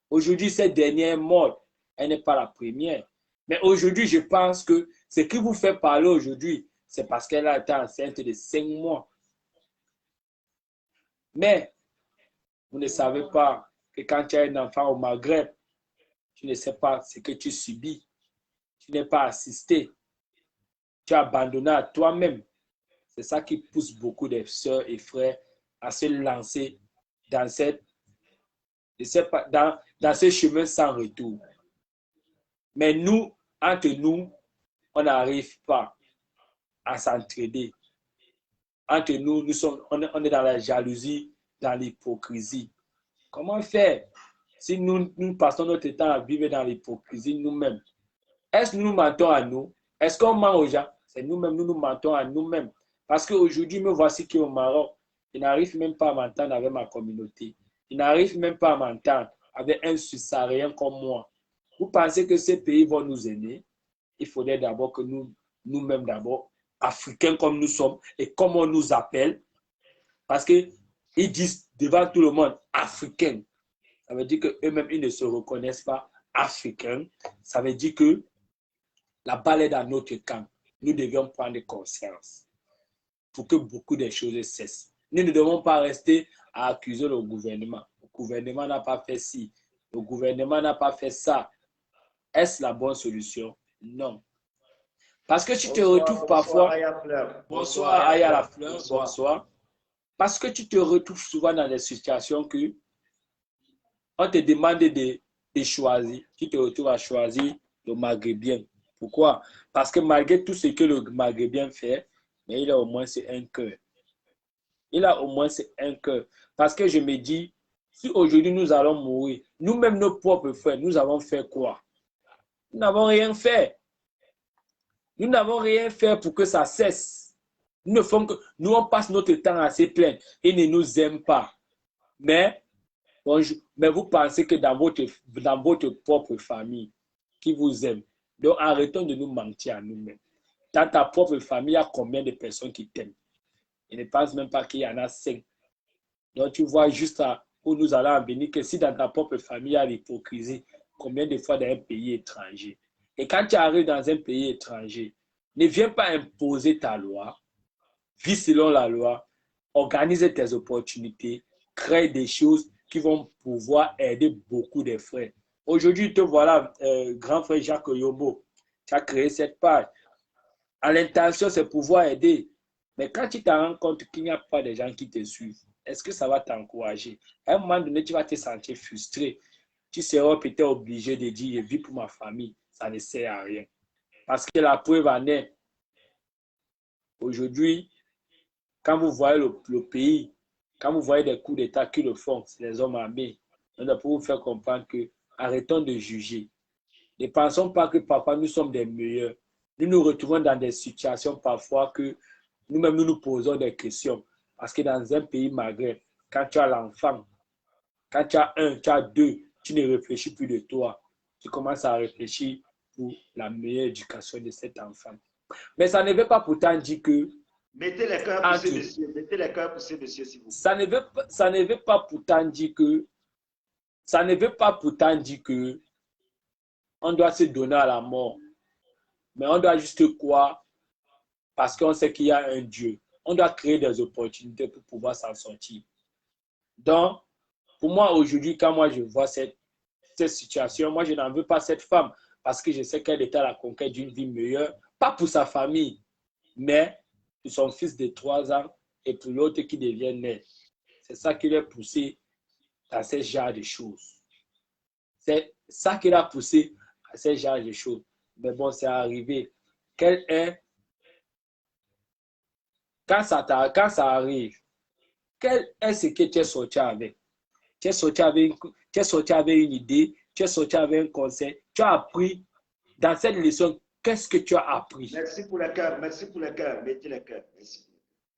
Aujourd'hui, cette dernière mort, elle n'est pas la première. Mais aujourd'hui, je pense que ce qui vous fait parler aujourd'hui, c'est parce qu'elle a été enceinte de 5 mois. Mais vous ne savez pas que quand tu as un enfant au Maghreb, tu ne sais pas ce que tu subis. Tu n'es pas assisté. Tu es abandonné à toi-même. C'est ça qui pousse beaucoup de sœurs et frères à se lancer dans ce chemin sans retour. Mais nous, entre nous, on n'arrive pas à s'entraider. Entre nous, on est dans la jalousie, dans l'hypocrisie. Comment faire si nous passons notre temps à vivre dans l'hypocrisie nous-mêmes? Est-ce que nous mentons à nous? Est-ce qu'on ment aux gens? C'est nous-mêmes, nous mentons à nous-mêmes. Parce qu'aujourd'hui, me voici qui est au Maroc. Je n'arrive même pas à m'entendre avec ma communauté. Je n'arrive même pas à m'entendre avec un Suisse-Sarien comme moi. Vous pensez que ces pays vont nous aider? Il faudrait d'abord que nous-mêmes d'abord, Africains comme nous sommes et comme on nous appelle, parce qu'ils disent devant tout le monde Africains. Ça veut dire qu'eux-mêmes, ils ne se reconnaissent pas Africains. Ça veut dire que la balle est dans notre camp. Nous devions prendre conscience pour que beaucoup de choses cessent. Nous ne devons pas rester à accuser le gouvernement. Le gouvernement n'a pas fait ci. Le gouvernement n'a pas fait ça. Est-ce la bonne solution? Non. Parce que tu te retrouves parfois... Bonsoir, Aya la fleur. Bonsoir. Parce que tu te retrouves souvent dans des situations que on te demande de choisir. Tu te retrouves à choisir le maghrébien. Pourquoi? Parce que malgré tout ce que le maghrébien fait, mais il a au moins un cœur. Il a au moins un cœur. Parce que je me dis, si aujourd'hui nous allons mourir, nous-mêmes, nos propres frères, nous avons fait quoi? Nous n'avons rien fait. Nous n'avons rien fait pour que ça cesse. Nous, on passe notre temps à se plaindre. Ils ne nous aiment pas. Mais vous pensez que dans votre propre famille, qui vous aime. Donc, arrêtons de nous mentir à nous-mêmes. Dans ta propre famille, il y a combien de personnes qui t'aiment? Je ne pense même pas qu'il y en a 5. Donc, tu vois juste où nous allons en venir que si dans ta propre famille, il y a l'hypocrisie, combien de fois dans un pays étranger? Et quand tu arrives dans un pays étranger, ne viens pas imposer ta loi, vis selon la loi, organise tes opportunités, crée des choses qui vont pouvoir aider beaucoup de frères. Aujourd'hui, te voilà, grand frère Jacques Yobo, tu as créé cette page. À l'intention, c'est pouvoir aider. Mais quand tu te rends compte qu'il n'y a pas de gens qui te suivent, est-ce que ça va t'encourager? À un moment donné, tu vas te sentir frustré. Tu seras peut-être obligé de dire, je vis pour ma famille. Ça ne sert à rien. Parce que la preuve en est, aujourd'hui, quand vous voyez le pays, quand vous voyez des coups d'État qui le font, c'est les hommes armés. On doit vous faire comprendre que arrêtons de juger. Ne pensons pas que parfois nous sommes des meilleurs. Nous nous retrouvons dans des situations parfois que nous-mêmes nous posons des questions. Parce que dans un pays maghreb, quand tu as l'enfant, quand tu as 1, tu as 2, tu ne réfléchis plus de toi. Tu commences à réfléchir pour la meilleure éducation de cet enfant. Mais ça ne veut pas pourtant dire que... Mettez les cœurs pour ces messieurs. Mettez les cœurs pour ces messieurs, s'il vous plaît. Ça ne veut pas pourtant dire que... Ça ne veut pas pourtant dire que on doit se donner à la mort. Mais on doit juste croire parce qu'on sait qu'il y a un Dieu. On doit créer des opportunités pour pouvoir s'en sortir. Donc, pour moi, aujourd'hui, quand moi je vois cette situation, moi je n'en veux pas cette femme parce que je sais qu'elle est à la conquête d'une vie meilleure, pas pour sa famille, mais pour son fils de 3 ans et pour l'autre qui devient né. C'est ça qui l'a poussé dans ce genre de choses. C'est ça qui l'a poussé à ce genre de choses. Mais bon, c'est arrivé. Quel est, quand ça arrive, quel est ce que tu es sorti avec? Tu es sorti avec une idée, tu es sorti avec un conseil, tu as appris dans cette leçon, qu'est-ce que tu as appris? Merci pour le cœur, mettez le cœur. Merci.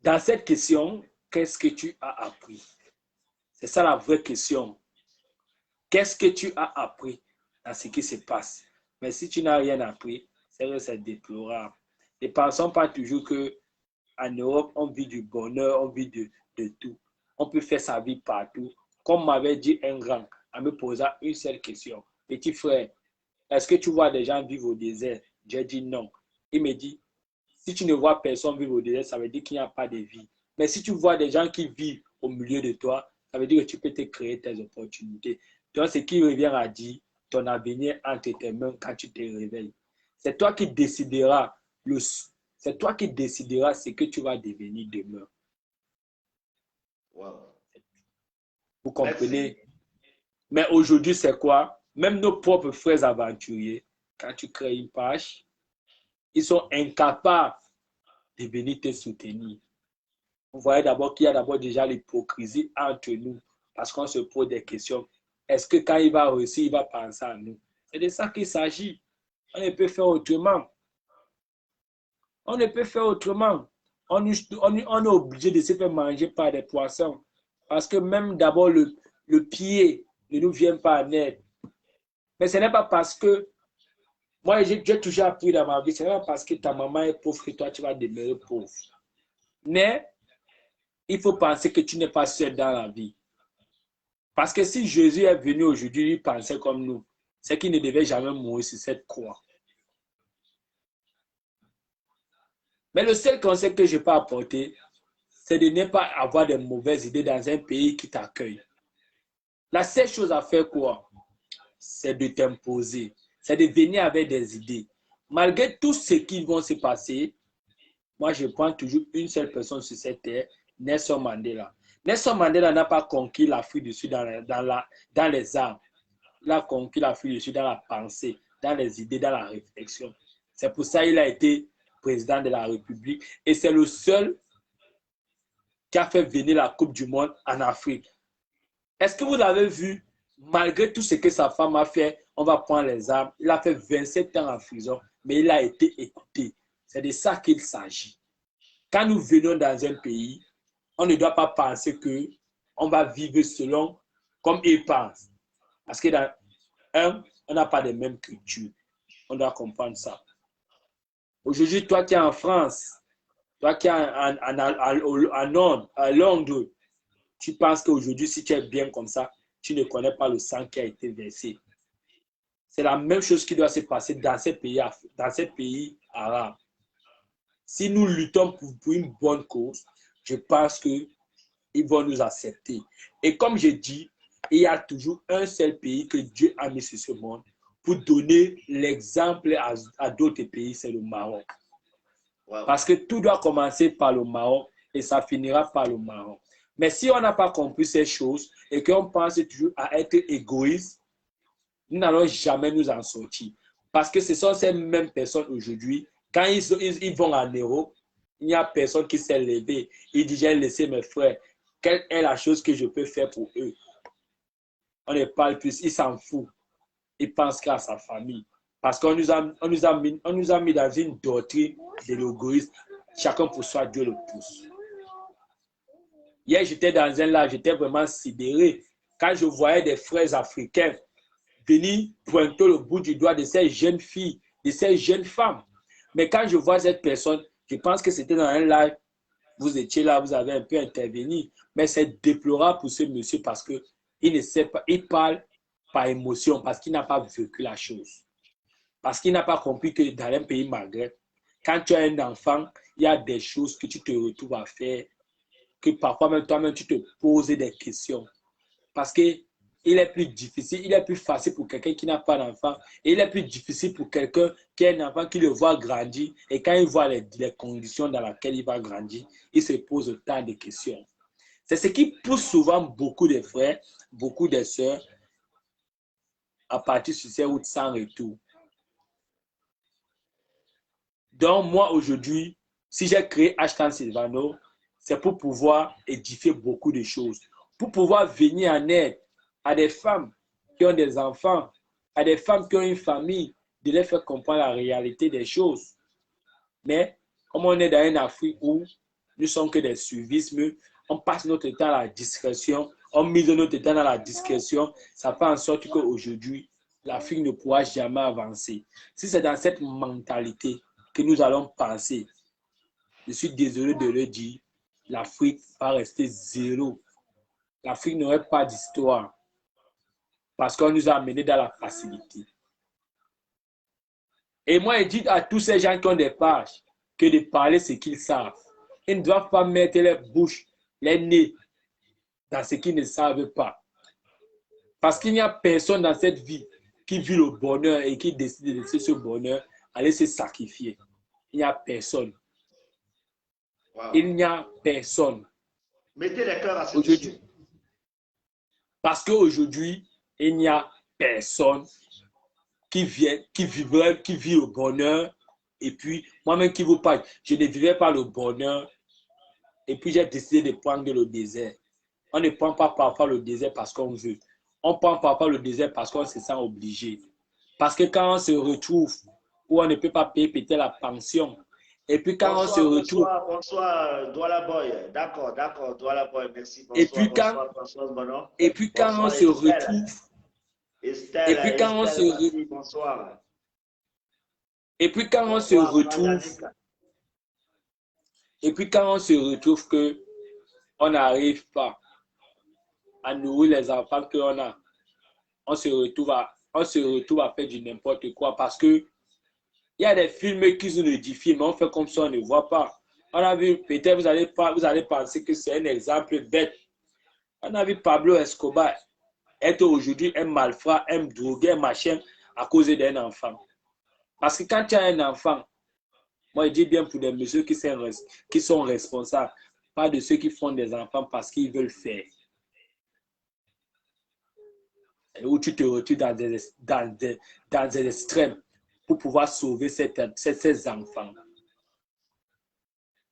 Dans cette question, qu'est-ce que tu as appris? C'est ça la vraie question. Qu'est-ce que tu as appris dans ce qui se passe? Mais si tu n'as rien appris, c'est déplorable. Ne pensons pas toujours qu'en Europe, on vit du bonheur, on vit de tout. On peut faire sa vie partout. Comme m'avait dit un grand en me posant une seule question. Petit frère, est-ce que tu vois des gens vivre au désert? J'ai dit non. Il me dit, si tu ne vois personne vivre au désert, ça veut dire qu'il n'y a pas de vie. Mais si tu vois des gens qui vivent au milieu de toi, ça veut dire que tu peux te créer tes opportunités. Donc, ce qui revient à dire, ton avenir entre tes mains quand tu te réveilles. C'est toi qui décideras c'est toi qui décideras ce que tu vas devenir demain. Wow. Vous comprenez? Merci. Mais aujourd'hui, c'est quoi? Même nos propres frères aventuriers, quand tu crées une page, ils sont incapables de venir te soutenir. Vous voyez d'abord qu'il y a d'abord déjà l'hypocrisie entre nous parce qu'on se pose des questions. Est-ce que quand il va réussir, il va penser à nous? C'est de ça qu'il s'agit. On ne peut faire autrement. On ne peut faire autrement. On est obligé de se faire manger par des poissons. Parce que même d'abord, le pied ne nous vient pas en aide. Mais ce n'est pas parce que moi, j'ai toujours appris dans ma vie, ce n'est pas parce que ta maman est pauvre que toi, tu vas demeurer pauvre. Mais il faut penser que tu n'es pas seul dans la vie. Parce que si Jésus est venu aujourd'hui, il pensait comme nous. C'est qu'il ne devait jamais mourir sur cette croix. Mais le seul conseil que je peux apporter, c'est de ne pas avoir de mauvaises idées dans un pays qui t'accueille. La seule chose à faire, quoi? C'est de t'imposer. C'est de venir avec des idées. Malgré tout ce qui va se passer, moi, je prends toujours une seule personne sur cette terre, Nelson Mandela. Nelson Mandela n'a pas conquis l'Afrique du Sud dans les arts. Il a conquis l'Afrique du Sud dans la pensée, dans les idées, dans la réflexion. C'est pour ça qu'il a été président de la République. Et c'est le seul qui a fait venir la Coupe du Monde en Afrique. Est-ce que vous avez vu, malgré tout ce que sa femme a fait, on va prendre les armes, il a fait 27 ans en prison, mais il a été écouté. C'est de ça qu'il s'agit. Quand nous venons dans un pays, on ne doit pas penser qu'on va vivre selon comme ils pensent. Parce que on n'a pas les mêmes cultures. On doit comprendre ça. Aujourd'hui, toi qui es en France, toi qui es à Londres, tu penses qu'aujourd'hui, si tu es bien comme ça, tu ne connais pas le sang qui a été versé. C'est la même chose qui doit se passer dans ces pays arabes. Si nous luttons pour une bonne cause, je pense qu'ils vont nous accepter. Et comme je dis, il y a toujours un seul pays que Dieu a mis sur ce monde pour donner l'exemple à d'autres pays, c'est le Maroc. Wow. Parce que tout doit commencer par le Maroc et ça finira par le Maroc. Mais si on n'a pas compris ces choses et qu'on pense toujours à être égoïste, nous n'allons jamais nous en sortir. Parce que ce sont ces mêmes personnes aujourd'hui, quand ils vont en Europe, il n'y a personne qui s'est levé. Il dit, j'ai laissé mes frères. Quelle est la chose que je peux faire pour eux? On ne parle plus, il s'en fout. Il pense qu'à sa famille. Parce qu'on nous a mis dans une doctrine de l'égoïsme. Chacun pour soi, Dieu le pousse. Hier, j'étais dans un lac, j'étais vraiment sidéré. Quand je voyais des frères africains venir pointer le bout du doigt de ces jeunes filles, de ces jeunes femmes. Mais quand je vois cette personne, je pense que c'était dans un live, vous étiez là, vous avez un peu intervenu. Mais c'est déplorable pour ce monsieur parce qu'il ne sait pas, il parle par émotion, parce qu'il n'a pas vécu la chose. Parce qu'il n'a pas compris que dans un pays maghreb, quand tu as un enfant, il y a des choses que tu te retrouves à faire, que parfois même toi-même tu te poses des questions. Parce qu'il est plus difficile, il est plus facile pour quelqu'un qui n'a pas d'enfant, et il est plus difficile pour quelqu'un qui a un enfant qui le voit grandir, et quand il voit les conditions dans lesquelles il va grandir, il se pose autant de questions. C'est ce qui pousse souvent beaucoup de frères, beaucoup de sœurs, à partir sur ces routes sans retour. Donc, moi, aujourd'hui, si j'ai créé Hashtag Sylvano, c'est pour pouvoir édifier beaucoup de choses, pour pouvoir venir en aide à des femmes qui ont des enfants, à des femmes qui ont une famille, de les faire comprendre la réalité des choses. Mais, comme on est dans une Afrique où nous sommes que des suivismes, on passe notre temps à la discrétion, on mise notre temps dans la discrétion, ça fait en sorte qu'aujourd'hui, l'Afrique ne pourra jamais avancer. Si c'est dans cette mentalité que nous allons penser, je suis désolé de le dire, l'Afrique va rester zéro. L'Afrique n'aurait pas d'histoire parce qu'on nous a amenés dans la facilité. Et moi, je dis à tous ces gens qui ont des pages que de parler ce qu'ils savent. Ils ne doivent pas mettre les bouches, les nez dans ce qu'ils ne savent pas. Parce qu'il n'y a personne dans cette vie qui vit le bonheur et qui décide de laisser ce bonheur aller se sacrifier. Il n'y a personne. Wow. Il n'y a personne. Mettez les cœurs à cette question. Parce qu'aujourd'hui, il n'y a personne qui vit le bonheur. Et puis, moi-même qui vous parle, je ne vivais pas le bonheur. Et puis, j'ai décidé de prendre le désert. On ne prend pas parfois le désert parce qu'on veut. On prend parfois le désert parce qu'on se sent obligé. Parce que quand on se retrouve où on ne peut pas payer peut-être la pension, et puis quand on se retrouve... Bonsoir, Douala Boy. D'accord, Douala Boy, merci. Bonsoir, et puis quand, bonsoir, et puis quand bonsoir, on se retrouve... Estelle, et puis quand on se retrouve... Bonsoir. Et puis quand on se retrouve... Et puis quand on se retrouve que on n'arrive pas à nourrir les enfants qu'on a, on se retrouve à faire du n'importe quoi parce que il y a des films qui sont des films, mais on fait comme ça, on ne voit pas. On a vu, peut-être vous allez penser que c'est un exemple bête. On a vu Pablo Escobar être aujourd'hui un malfrat, un drogué, un machin à cause d'un enfant. Parce que quand tu as un enfant, moi je dis bien pour des messieurs qui sont responsables, pas de ceux qui font des enfants parce qu'ils veulent faire. Et où tu te retrouves dans des extrêmes pour pouvoir sauver ces enfants.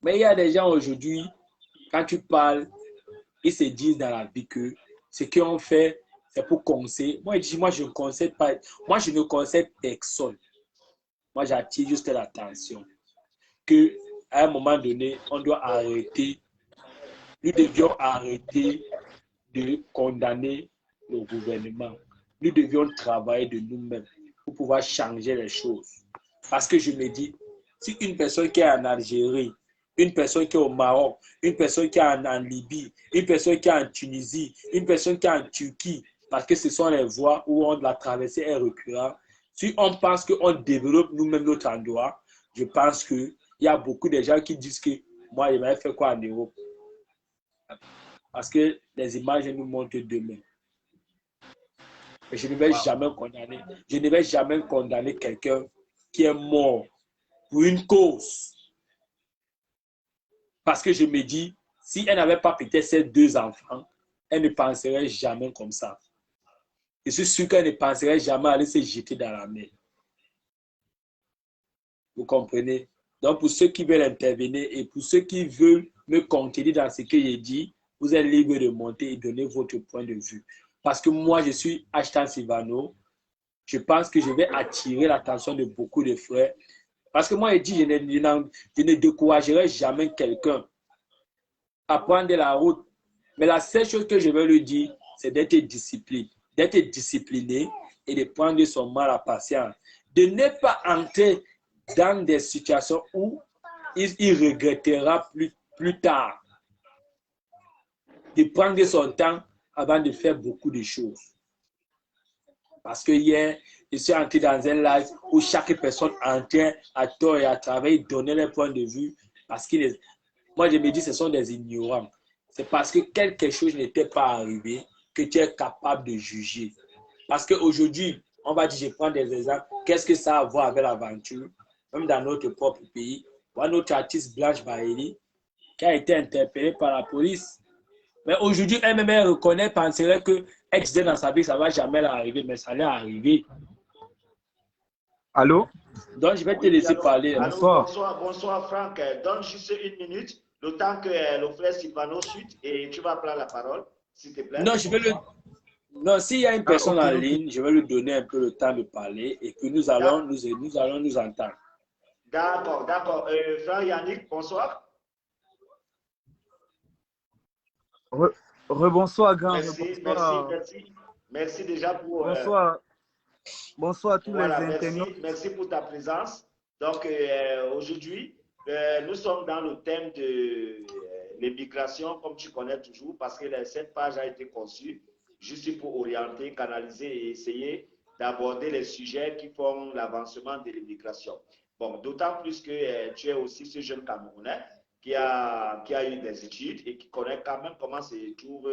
Mais il y a des gens aujourd'hui, quand tu parles, ils se disent dans la vie que ce qu'ils ont fait, c'est pour conseiller. Moi, je ne conseille pas. Moi, je ne conseille personne. Moi, j'attire juste l'attention qu'à un moment donné, on doit arrêter. Nous devions arrêter de condamner le gouvernement. Nous devions travailler de nous-mêmes pour pouvoir changer les choses. Parce que je me dis, si une personne qui est en Algérie, une personne qui est au Maroc, une personne qui est en Libye, une personne qui est en Tunisie, une personne qui est en Turquie, parce que ce sont les voies où la traversée est récurrente, si on pense qu'on développe nous-mêmes notre endroit, je pense qu'il y a beaucoup de gens qui disent que moi, je vais faire quoi en Europe? Parce que les images nous montrent demain. Je ne vais jamais condamner. Je ne vais jamais condamner quelqu'un qui est mort pour une cause. Parce que je me dis, si elle n'avait pas peut-être ses 2 enfants, elle ne penserait jamais comme ça. Je suis sûr qu'elle ne penserait jamais aller se jeter dans la mer. Vous comprenez? Donc, pour ceux qui veulent intervenir et pour ceux qui veulent me contredire dans ce que j'ai dit, vous êtes libre de monter et donner votre point de vue. Parce que moi, je suis Hashtag Sylvano. Je pense que je vais attirer l'attention de beaucoup de frères. Parce que moi, je dis, je ne découragerai jamais quelqu'un à prendre la route. Mais la seule chose que je vais lui dire, c'est d'être discipliné et de prendre son mal à patience. De ne pas entrer dans des situations où il regrettera plus tard. De prendre son temps avant de faire beaucoup de choses. Parce que hier, je suis entré dans un live où chaque personne entrait à tort et à travailler, donnait leur point de vue. Parce que moi, je me dis, ce sont des ignorants. C'est parce que quelque chose n'était pas arrivé que tu es capable de juger. Parce qu'aujourd'hui, on va dire, je prends des exemples, qu'est-ce que ça a à voir avec l'aventure? Même dans notre propre pays, notre artiste Blanche Bailey, qui a été interpellée par la police. Mais aujourd'hui, elle-même reconnaît, penserait que Elle disait dans sa vie, ça ne va jamais l'arriver, mais ça allait arriver. Allô? Donc, je vais te Oui, laisser allô, parler. allô, Bonsoir. bonsoir, bonsoir Franck. Donne juste une minute, le temps que le frère Sylvano suite et tu vas prendre la parole, s'il te plaît. Non, je vais le... Non, s'il y a une Ah, personne ok, en ok. ligne, je vais lui donner un peu le temps de parler et que nous allons D'ac- nous entendre. D'accord, d'accord. Frère Yannick, bonsoir. Re- Rebonsoir, grand. Merci, merci, Bonsoir. merci. Merci déjà pour, Bonsoir. Bonsoir à tous les voilà, internautes. merci, merci pour ta présence. Donc, aujourd'hui, nous sommes dans le thème de l'immigration, comme tu connais toujours, parce que cette page a été conçue juste pour orienter, canaliser et essayer d'aborder les sujets qui font l'avancement de l'immigration. Bon, d'autant plus que tu es aussi ce jeune Camerounais qui a eu des études et qui connaît quand même comment se trouve,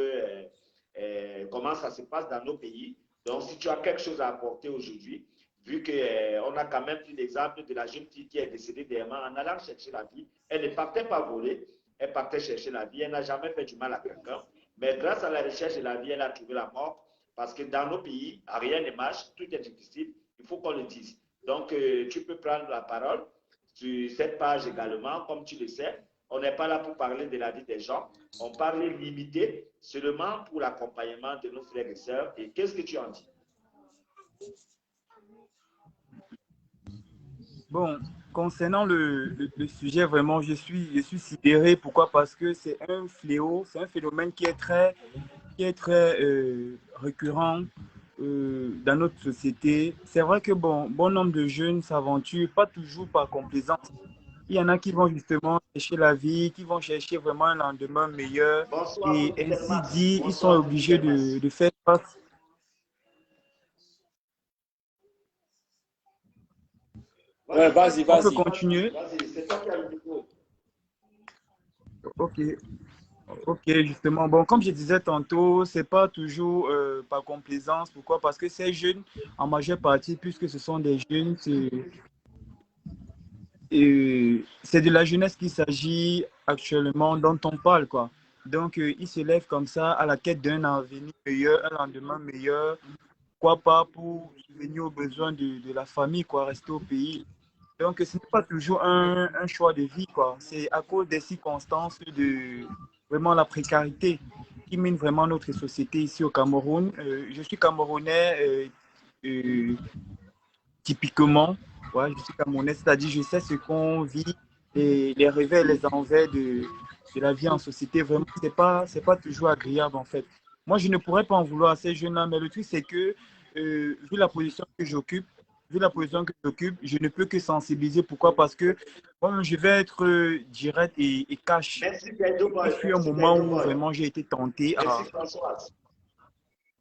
comment ça se passe dans nos pays. Donc, si tu as quelque chose à apporter aujourd'hui, vu qu'on a quand même pris l'exemple de la jeune fille qui est décédée dernièrement en allant chercher la vie. Elle ne partait pas voler, elle partait chercher la vie. Elle n'a jamais fait du mal à quelqu'un. Mais grâce à la recherche de la vie, elle a trouvé la mort. Parce que dans nos pays, rien ne marche, tout est difficile. Il faut qu'on le dise. Donc, tu peux prendre la parole sur cette page également, comme tu le sais. On n'est pas là pour parler de la vie des gens. On parle limité seulement pour l'accompagnement de nos frères et sœurs. Et qu'est-ce que tu en dis? Bon, concernant le sujet, vraiment, je suis sidéré. Pourquoi? Parce que c'est un fléau, c'est un phénomène qui est très récurrent dans notre société. C'est vrai que bon nombre de jeunes s'aventurent, pas toujours par complaisance. Il y en a qui vont justement chercher la vie, qui vont chercher vraiment un lendemain meilleur. Bonsoir, Et Jupiter ainsi Max. dit, ils sont Bonsoir, obligés Jupiter Max. de faire face. Ouais, Vas-y, vas-y, vas-y, On peut vas-y. vas-y, vas-y, continuer. vas-y. C'est toi qui as le micro. Ok, ok, justement. Bon, comme je disais tantôt, c'est pas toujours par complaisance. Pourquoi? Parce que ces jeunes, en majeure partie, puisque ce sont des jeunes, c'est de la jeunesse qu'il s'agit actuellement dont on parle, quoi. Donc, ils se lèvent comme ça à la quête d'un avenir meilleur, un lendemain meilleur, quoi pas pour subvenir aux besoins de la famille, quoi, rester au pays. Donc, ce n'est pas toujours un choix de vie, quoi. C'est à cause des circonstances de vraiment la précarité qui mine vraiment notre société ici au Cameroun. Je suis Camerounais euh, typiquement. Ouais, je suis Camerounais, c'est-à-dire je sais ce qu'on vit, les revers et les envers de la vie en société. Vraiment, c'est pas toujours agréable, en fait. Moi, je ne pourrais pas en vouloir à ces jeunes-là, mais le truc, c'est que, vu la position que j'occupe, je ne peux que sensibiliser. Pourquoi? Parce que moi, je vais être direct et cash. Merci, Beto Il Boy. fut un Merci, moment Beto où Boy. vraiment Merci, François.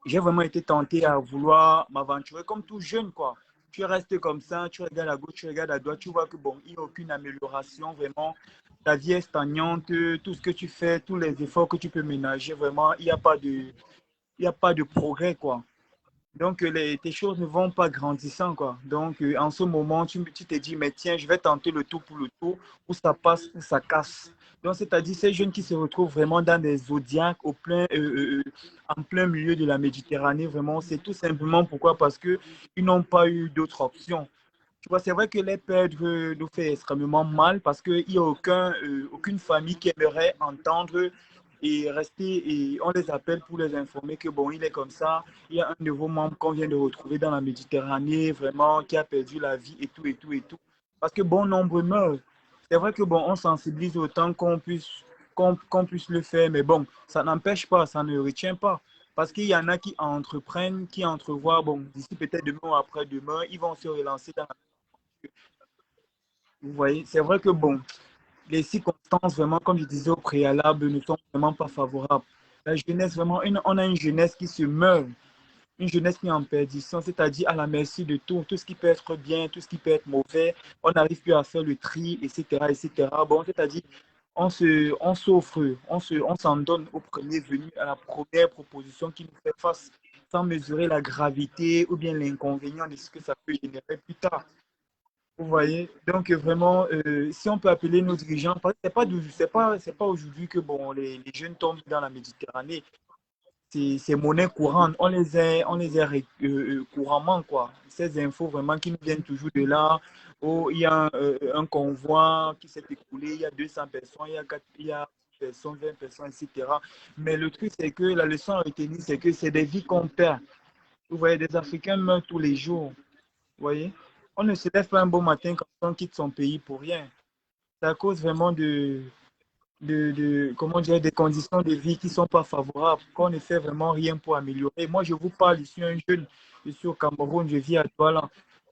j'ai vraiment été tenté à vouloir m'aventurer comme tout jeune, quoi. Tu restes comme ça, tu regardes à gauche, tu regardes à droite, tu vois que bon, il n'y a aucune amélioration, vraiment. Ta vie est stagnante, tout ce que tu fais, tous les efforts que tu peux ménager, vraiment, il y a pas de progrès, quoi. Donc, tes choses ne vont pas grandissant, quoi. Donc, en ce moment, tu te dis, mais tiens, je vais tenter le tout pour le tout, où ça passe, où ça casse. Donc, c'est-à-dire ces jeunes qui se retrouvent vraiment dans des zodiacs en plein milieu de la Méditerranée, vraiment, c'est tout simplement pourquoi? Parce qu'ils n'ont pas eu d'autre option. Tu vois, c'est vrai que les perdre nous fait extrêmement mal parce qu'il n'y a aucune famille qui aimerait entendre et rester et on les appelle pour les informer que bon, il est comme ça. Il y a un nouveau membre qu'on vient de retrouver dans la Méditerranée, vraiment, qui a perdu la vie et tout, et tout, et tout. Parce que bon nombre meurent. C'est vrai que bon, on sensibilise autant qu'on puisse le faire, mais bon, ça n'empêche pas, ça ne retient pas. Parce qu'il y en a qui entreprennent, qui entrevoient, bon, d'ici peut-être demain ou après-demain, ils vont se relancer dans la... Vous voyez, c'est vrai que bon, les circonstances, vraiment, comme je disais au préalable, ne sont vraiment pas favorables. La jeunesse, vraiment, on a une jeunesse qui se meurt, une jeunesse qui est en perdition, c'est-à-dire à la merci de tout, tout ce qui peut être bien, tout ce qui peut être mauvais, on n'arrive plus à faire le tri, etc., etc. Bon, c'est-à-dire, on s'offre, on s'en donne au premier venu, à la première proposition qui nous fait face, sans mesurer la gravité ou bien l'inconvénient de ce que ça peut générer plus tard. Vous voyez, donc vraiment, si on peut appeler nos dirigeants, parce que c'est pas aujourd'hui que bon, les jeunes tombent dans la Méditerranée. c'est monnaie courante. On les a couramment, quoi. Ces infos vraiment qui nous viennent toujours de là. Oh, il y a un convoi qui s'est écoulé, il y a 200 personnes, il y a personnes, 20 personnes, etc. Mais le truc, c'est que la leçon à retenir, c'est que c'est des vies qu'on perd. Vous voyez, des Africains meurent tous les jours. Vous voyez, on ne se lève pas un beau matin quand on quitte son pays pour rien. C'est à cause vraiment comment dire, des conditions de vie qui ne sont pas favorables, qu'on ne fait vraiment rien pour améliorer. Moi, je vous parle, je suis un jeune, je suis au Cameroun, je vis à Douala.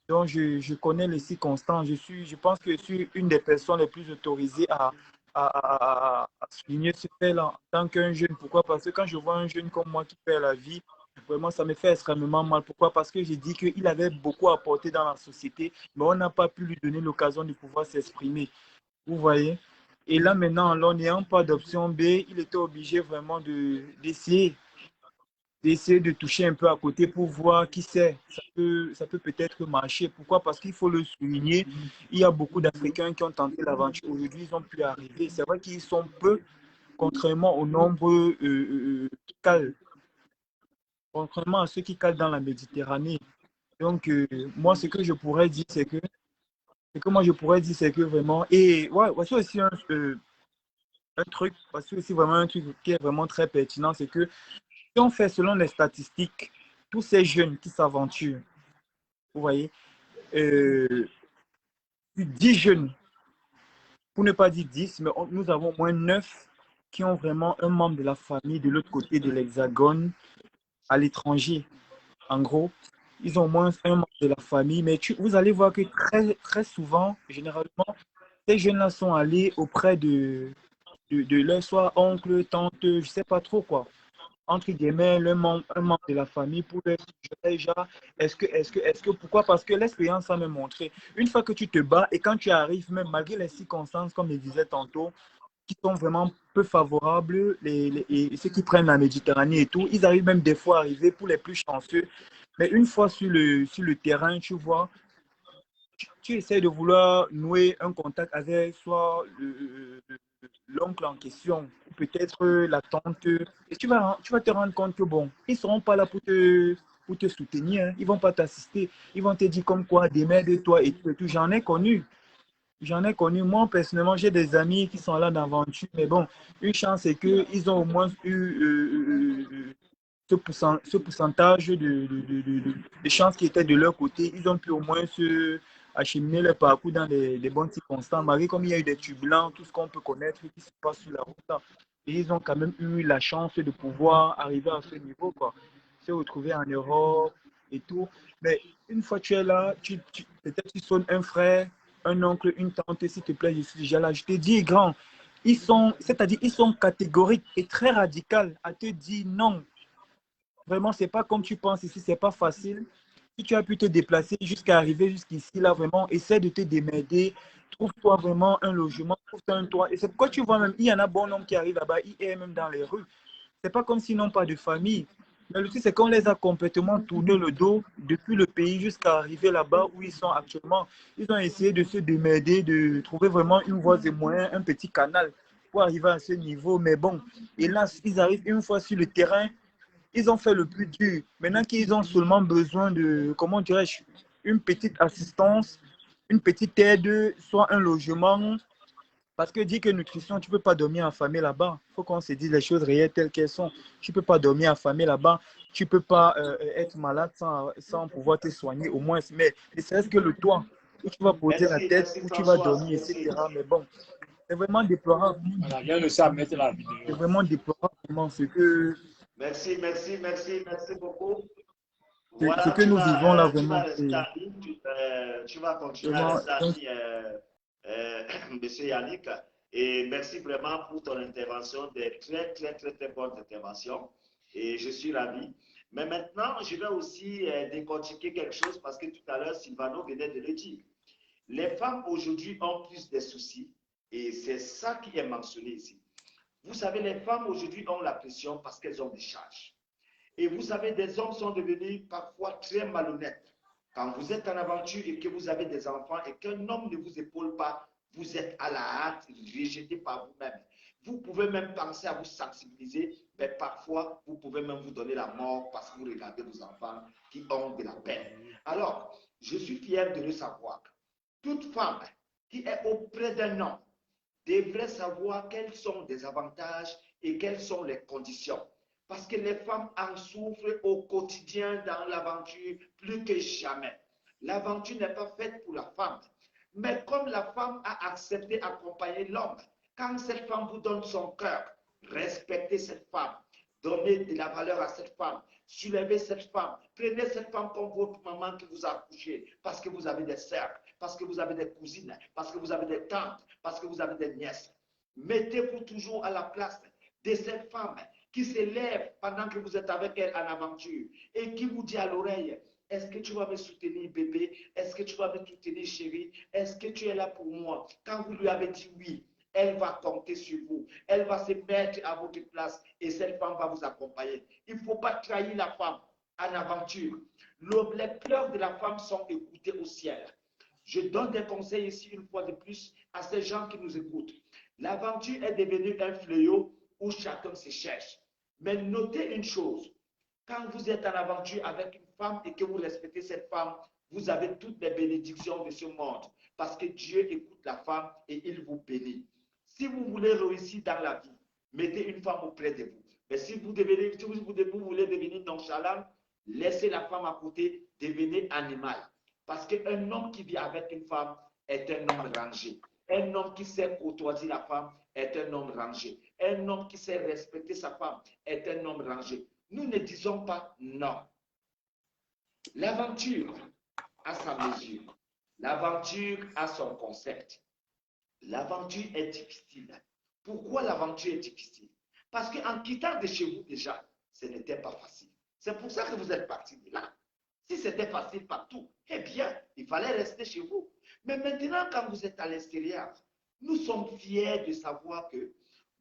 Donc, je connais les circonstances. Je pense que je suis une des personnes les plus autorisées à souligner ce fait-là en tant qu'un jeune. Pourquoi? Parce que quand je vois un jeune comme moi qui perd la vie, vraiment, ça me fait extrêmement mal. Pourquoi? Parce que j'ai dit qu'il avait beaucoup apporté dans la société, mais on n'a pas pu lui donner l'occasion de pouvoir s'exprimer. Vous voyez? Et là, maintenant, en n'ayant pas d'option B, il était obligé vraiment d'essayer de toucher un peu à côté pour voir qui sait, ça peut peut-être marcher. Pourquoi? Parce qu'il faut le souligner, il y a beaucoup d'Africains qui ont tenté l'aventure. Aujourd'hui, ils ont pu arriver. C'est vrai qu'ils sont peu, contrairement au nombre qui calent, contrairement à ceux qui calent dans la Méditerranée. Donc, moi, ce que je pourrais dire, c'est que, vraiment, et ouais, voici aussi un truc, voici aussi vraiment un truc qui est vraiment très pertinent, c'est que si on fait selon les statistiques, tous ces jeunes qui s'aventurent, vous voyez, euh, 10 jeunes, pour ne pas dire 10, mais nous avons au moins 9 qui ont vraiment un membre de la famille de l'autre côté de l'Hexagone, à l'étranger. En gros, ils ont au moins un membre de la famille, mais vous allez voir que très, très souvent, généralement, ces jeunes-là sont allés auprès de leur soit oncle, tante, je ne sais pas trop quoi. Entre guillemets, un membre de la famille pour leur dire déjà, pourquoi? Parce que l'expérience a me montré, une fois que tu te bats et quand tu arrives, même malgré les circonstances, comme je disais tantôt, qui sont vraiment peu favorables, et ceux qui prennent la Méditerranée et tout, ils arrivent même des fois à arriver pour les plus chanceux. Mais une fois sur le terrain, tu vois, tu essaies de vouloir nouer un contact avec soit l'oncle en question, ou peut-être la tante, et tu vas te rendre compte que bon, ils ne seront pas là pour te soutenir, hein. Ils ne vont pas t'assister, ils vont te dire comme quoi, démerde-toi et tout, et tout. J'en ai connu. Moi, personnellement, j'ai des amis qui sont là d'aventure, mais bon, une chance, c'est qu'ils ont au moins eu ce pourcentage de chances qui étaient de leur côté. Ils ont pu au moins se acheminer leur parcours dans des bonnes circonstances, malgré comme il y a eu des turbulents, tout ce qu'on peut connaître qui se passe sur la route. Là. Et ils ont quand même eu la chance de pouvoir arriver à ce niveau, quoi. Se retrouver en Europe et tout. Mais une fois que tu es là, peut-être tu sonnes un frère, un oncle, une tante, s'il te plaît, je suis déjà là. Je te dis, grand, c'est-à-dire, ils sont catégoriques et très radicaux à te dire non. Vraiment, c'est pas comme tu penses ici, c'est pas facile. Si tu as pu te déplacer jusqu'à arriver jusqu'ici, là, vraiment, essaie de te démerder. Trouve-toi vraiment un logement, trouve-toi un toit. Et c'est pourquoi tu vois même, il y en a bon nombre qui arrivent là-bas, ils est même dans les rues. C'est pas comme s'ils n'ont pas de famille. Mais le truc, c'est qu'on les a complètement tourné le dos depuis le pays jusqu'à arriver là-bas où ils sont actuellement. Ils ont essayé de se démerder, de trouver vraiment une voie de moyen, un petit canal pour arriver à ce niveau. Mais bon, et là, ils arrivent une fois sur le terrain, ils ont fait le plus dur. Maintenant qu'ils ont seulement besoin de, comment dirais-je, une petite assistance, une petite aide, soit un logement. Parce que dire que nutrition, tu ne peux pas dormir affamé là-bas. Il faut qu'on se dise les choses réelles telles qu'elles sont. Tu ne peux pas dormir affamé là-bas. Tu ne peux pas être malade sans pouvoir te soigner au moins. Mais ne serait-ce que le toit où tu vas poser la Merci, tête, merci où tu vas François. dormir, Merci. etc. Mais bon, c'est vraiment déplorable. Voilà, j'ai réussi à mettre la C'est vidéo. vraiment déplorable Merci, merci, merci, merci beaucoup. ce Voilà, que nous vivons là tu vas vraiment. rester en ligne, tu vas continuer à Vraiment, rester en ligne, Monsieur Yannick. Et merci vraiment pour ton intervention, des très, très, très, très bonnes interventions. Et je suis ravi. Mais maintenant, je vais aussi décortiquer quelque chose parce que tout à l'heure, Sylvano venait de le dire. Les femmes aujourd'hui ont plus de soucis et c'est ça qui est mentionné ici. Vous savez, les femmes aujourd'hui ont la pression parce qu'elles ont des charges. Et vous savez, des hommes sont devenus parfois très malhonnêtes. Quand vous êtes en aventure et que vous avez des enfants et qu'un homme ne vous épaule pas, vous êtes à la hâte, rejeté par vous-même. Vous pouvez même penser à vous sensibiliser, mais parfois, vous pouvez même vous donner la mort parce que vous regardez vos enfants qui ont de la peine. Alors, je suis fier de le savoir. Toute femme qui est auprès d'un homme devrait savoir quels sont les avantages et quelles sont les conditions. Parce que les femmes en souffrent au quotidien dans l'aventure plus que jamais. L'aventure n'est pas faite pour la femme. Mais comme la femme a accepté d'accompagner l'homme, quand cette femme vous donne son cœur, respectez cette femme, donnez de la valeur à cette femme, soulevez cette femme, prenez cette femme comme votre maman qui vous a accouché, parce que vous avez des sœurs, parce que vous avez des cousines, parce que vous avez des tantes, parce que vous avez des nièces. Mettez-vous toujours à la place de cette femme qui s'élève pendant que vous êtes avec elle en aventure et qui vous dit à l'oreille, est-ce que tu vas me soutenir, bébé? Est-ce que tu vas me soutenir, chérie? Est-ce que tu es là pour moi? Quand vous lui avez dit oui, elle va compter sur vous. Elle va se mettre à votre place et cette femme va vous accompagner. Il ne faut pas trahir la femme en aventure. Les pleurs de la femme sont écoutées au ciel. Je donne des conseils ici une fois de plus à ces gens qui nous écoutent. L'aventure est devenue un fléau où chacun se cherche. Mais notez une chose, quand vous êtes en aventure avec une femme et que vous respectez cette femme, vous avez toutes les bénédictions de ce monde parce que Dieu écoute la femme et il vous bénit. Si vous voulez réussir dans la vie, mettez une femme auprès de vous. Mais si vous voulez devenir nonchalant, laissez la femme à côté, devenez animal. Parce qu'un homme qui vit avec une femme est un homme rangé. Un homme qui sait côtoyer la femme est un homme rangé. Un homme qui sait respecter sa femme est un homme rangé. Nous ne disons pas non. L'aventure a sa mesure. L'aventure a son concept. L'aventure est difficile. Pourquoi l'aventure est difficile? Parce qu'en quittant de chez vous déjà, ce n'était pas facile. C'est pour ça que vous êtes parti de là. Si c'était facile partout, eh bien, il fallait rester chez vous. Mais maintenant, quand vous êtes à l'extérieur, nous sommes fiers de savoir que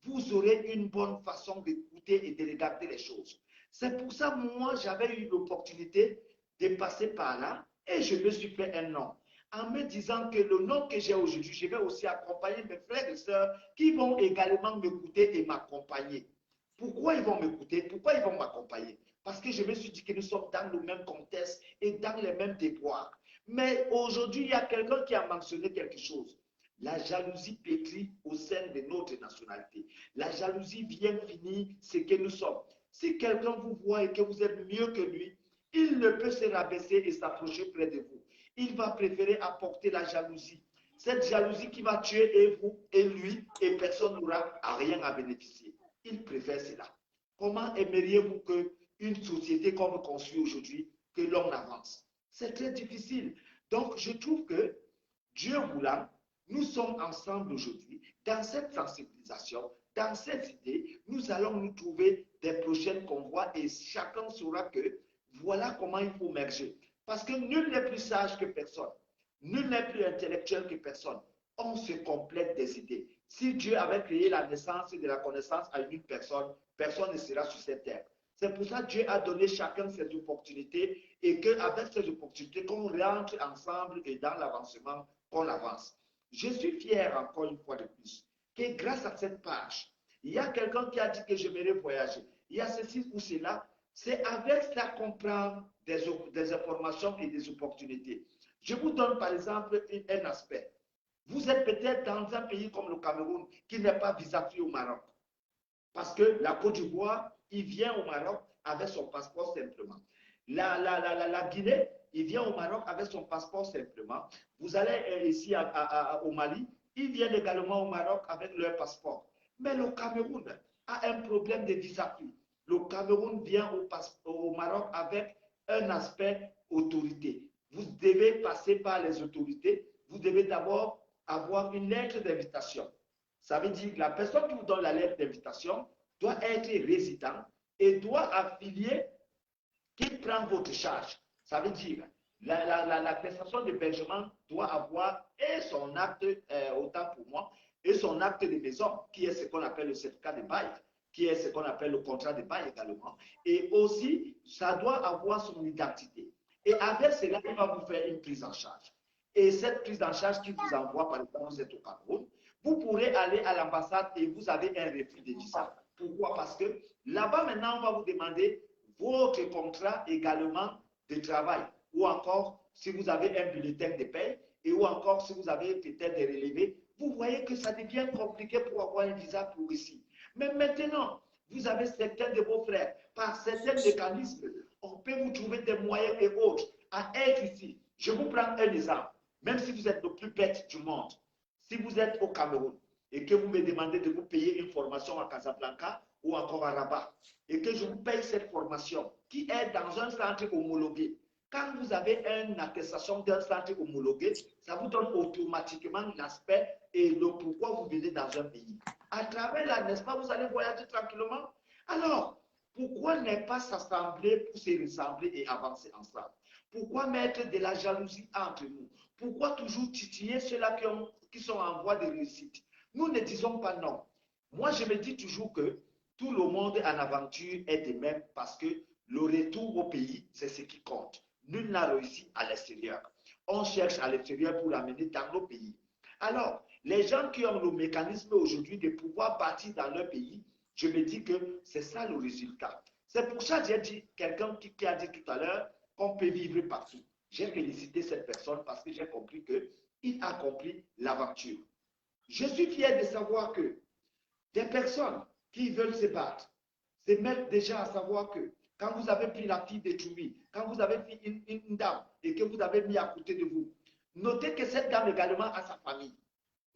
vous aurez une bonne façon d'écouter et de regarder les choses. C'est pour ça, moi, j'avais eu l'opportunité de passer par là et je me suis fait un nom. En me disant que le nom que j'ai aujourd'hui, je vais aussi accompagner mes frères et sœurs qui vont également m'écouter et m'accompagner. Pourquoi ils vont m'écouter? Pourquoi ils vont m'accompagner? Parce que je me suis dit que nous sommes dans le même contexte et dans les mêmes déboires. Mais aujourd'hui, il y a quelqu'un qui a mentionné quelque chose. La jalousie pétrit au sein de notre nationalité. La jalousie vient finir ce que nous sommes. Si quelqu'un vous voit et que vous êtes mieux que lui, il ne peut se rabaisser et s'approcher près de vous. Il va préférer apporter la jalousie. Cette jalousie qui va tuer et vous et lui et personne n'aura rien à bénéficier. Il préfère cela. Comment aimeriez-vous qu'une société qu'on construit aujourd'hui, que l'on avance? C'est très difficile. Donc, je trouve que Dieu voulant, nous sommes ensemble aujourd'hui dans cette sensibilisation, dans cette idée, nous allons nous trouver des prochaines convois et chacun saura que voilà comment il faut merger. Parce que nul n'est plus sage que personne, nul n'est plus intellectuel que personne. On se complète des idées. Si Dieu avait créé la naissance et de la connaissance à une personne, personne ne sera sur cette terre. C'est pour ça que Dieu a donné chacun ses opportunités et qu'avec ces opportunités, qu'on rentre ensemble et dans l'avancement, qu'on avance. Je suis fier encore une fois de plus que grâce à cette page, il y a quelqu'un qui a dit que j'aimerais voyager. Il y a ceci ou cela. C'est avec ça qu'on prend des informations et des opportunités. Je vous donne par exemple un aspect. Vous êtes peut-être dans un pays comme le Cameroun qui n'est pas visa-free au Maroc. Parce que la Côte d'Ivoire, il vient au Maroc avec son passeport simplement. La Guinée, il vient au Maroc avec son passeport simplement. Vous allez ici au Mali, ils viennent également au Maroc avec leur passeport. Mais le Cameroun a un problème de visa-free. Le Cameroun vient au Maroc avec un aspect autorité. Vous devez passer par les autorités. Vous devez d'abord avoir une lettre d'invitation. Ça veut dire que la personne qui vous donne la lettre d'invitation doit être résident et doit affilier qui prend votre charge. Ça veut dire la prestation d'hébergement doit avoir et son acte, autant pour moi, et son acte de maison, qui est ce qu'on appelle le certificat de bail, qui est ce qu'on appelle le contrat de bail également. Et aussi, ça doit avoir son identité. Et avec cela, il va vous faire une prise en charge. Et cette prise en charge qui vous envoie, par exemple, vous êtes au Cameroun, vous pourrez aller à l'ambassade et vous avez un refus de visa. Pourquoi? Parce que là-bas, maintenant, on va vous demander votre contrat également de travail. Ou encore, si vous avez un bulletin de paie, et ou encore, si vous avez peut-être des relevés. Vous voyez que ça devient compliqué pour avoir un visa pour ici. Mais maintenant, vous avez certains de vos frères, par certains mécanismes, on peut vous trouver des moyens et autres à être ici. Je vous prends un exemple. Même si vous êtes le plus bête du monde, si vous êtes au Cameroun et que vous me demandez de vous payer une formation à Casablanca ou encore à Rabat, et que je vous paye cette formation qui est dans un centre homologué, quand vous avez une attestation d'un centre homologué, ça vous donne automatiquement l'aspect et le pourquoi vous venez dans un pays. À travers là, n'est-ce pas, vous allez voyager tranquillement. Alors, pourquoi ne pas s'assembler pour se ressembler et avancer ensemble? Pourquoi mettre de la jalousie entre nous? Pourquoi toujours titiller ceux-là qui sont en voie de réussite? Nous ne disons pas non. Moi, je me dis toujours que tout le monde en aventure est de même parce que le retour au pays, c'est ce qui compte. Nul n'a réussi à l'extérieur. On cherche à l'extérieur pour l'amener dans nos pays. Alors, les gens qui ont le mécanisme aujourd'hui de pouvoir partir dans leur pays, je me dis que c'est ça le résultat. C'est pour ça que j'ai dit, quelqu'un qui a dit tout à l'heure qu'on peut vivre partout. J'ai félicité cette personne parce que j'ai compris qu'il a compris l'aventure. Je suis fier de savoir que des personnes qui veulent se battre, se mettent déjà à savoir que quand vous avez pris la fille de Troubi, quand vous avez pris une dame et que vous avez mis à côté de vous, notez que cette dame également a sa famille.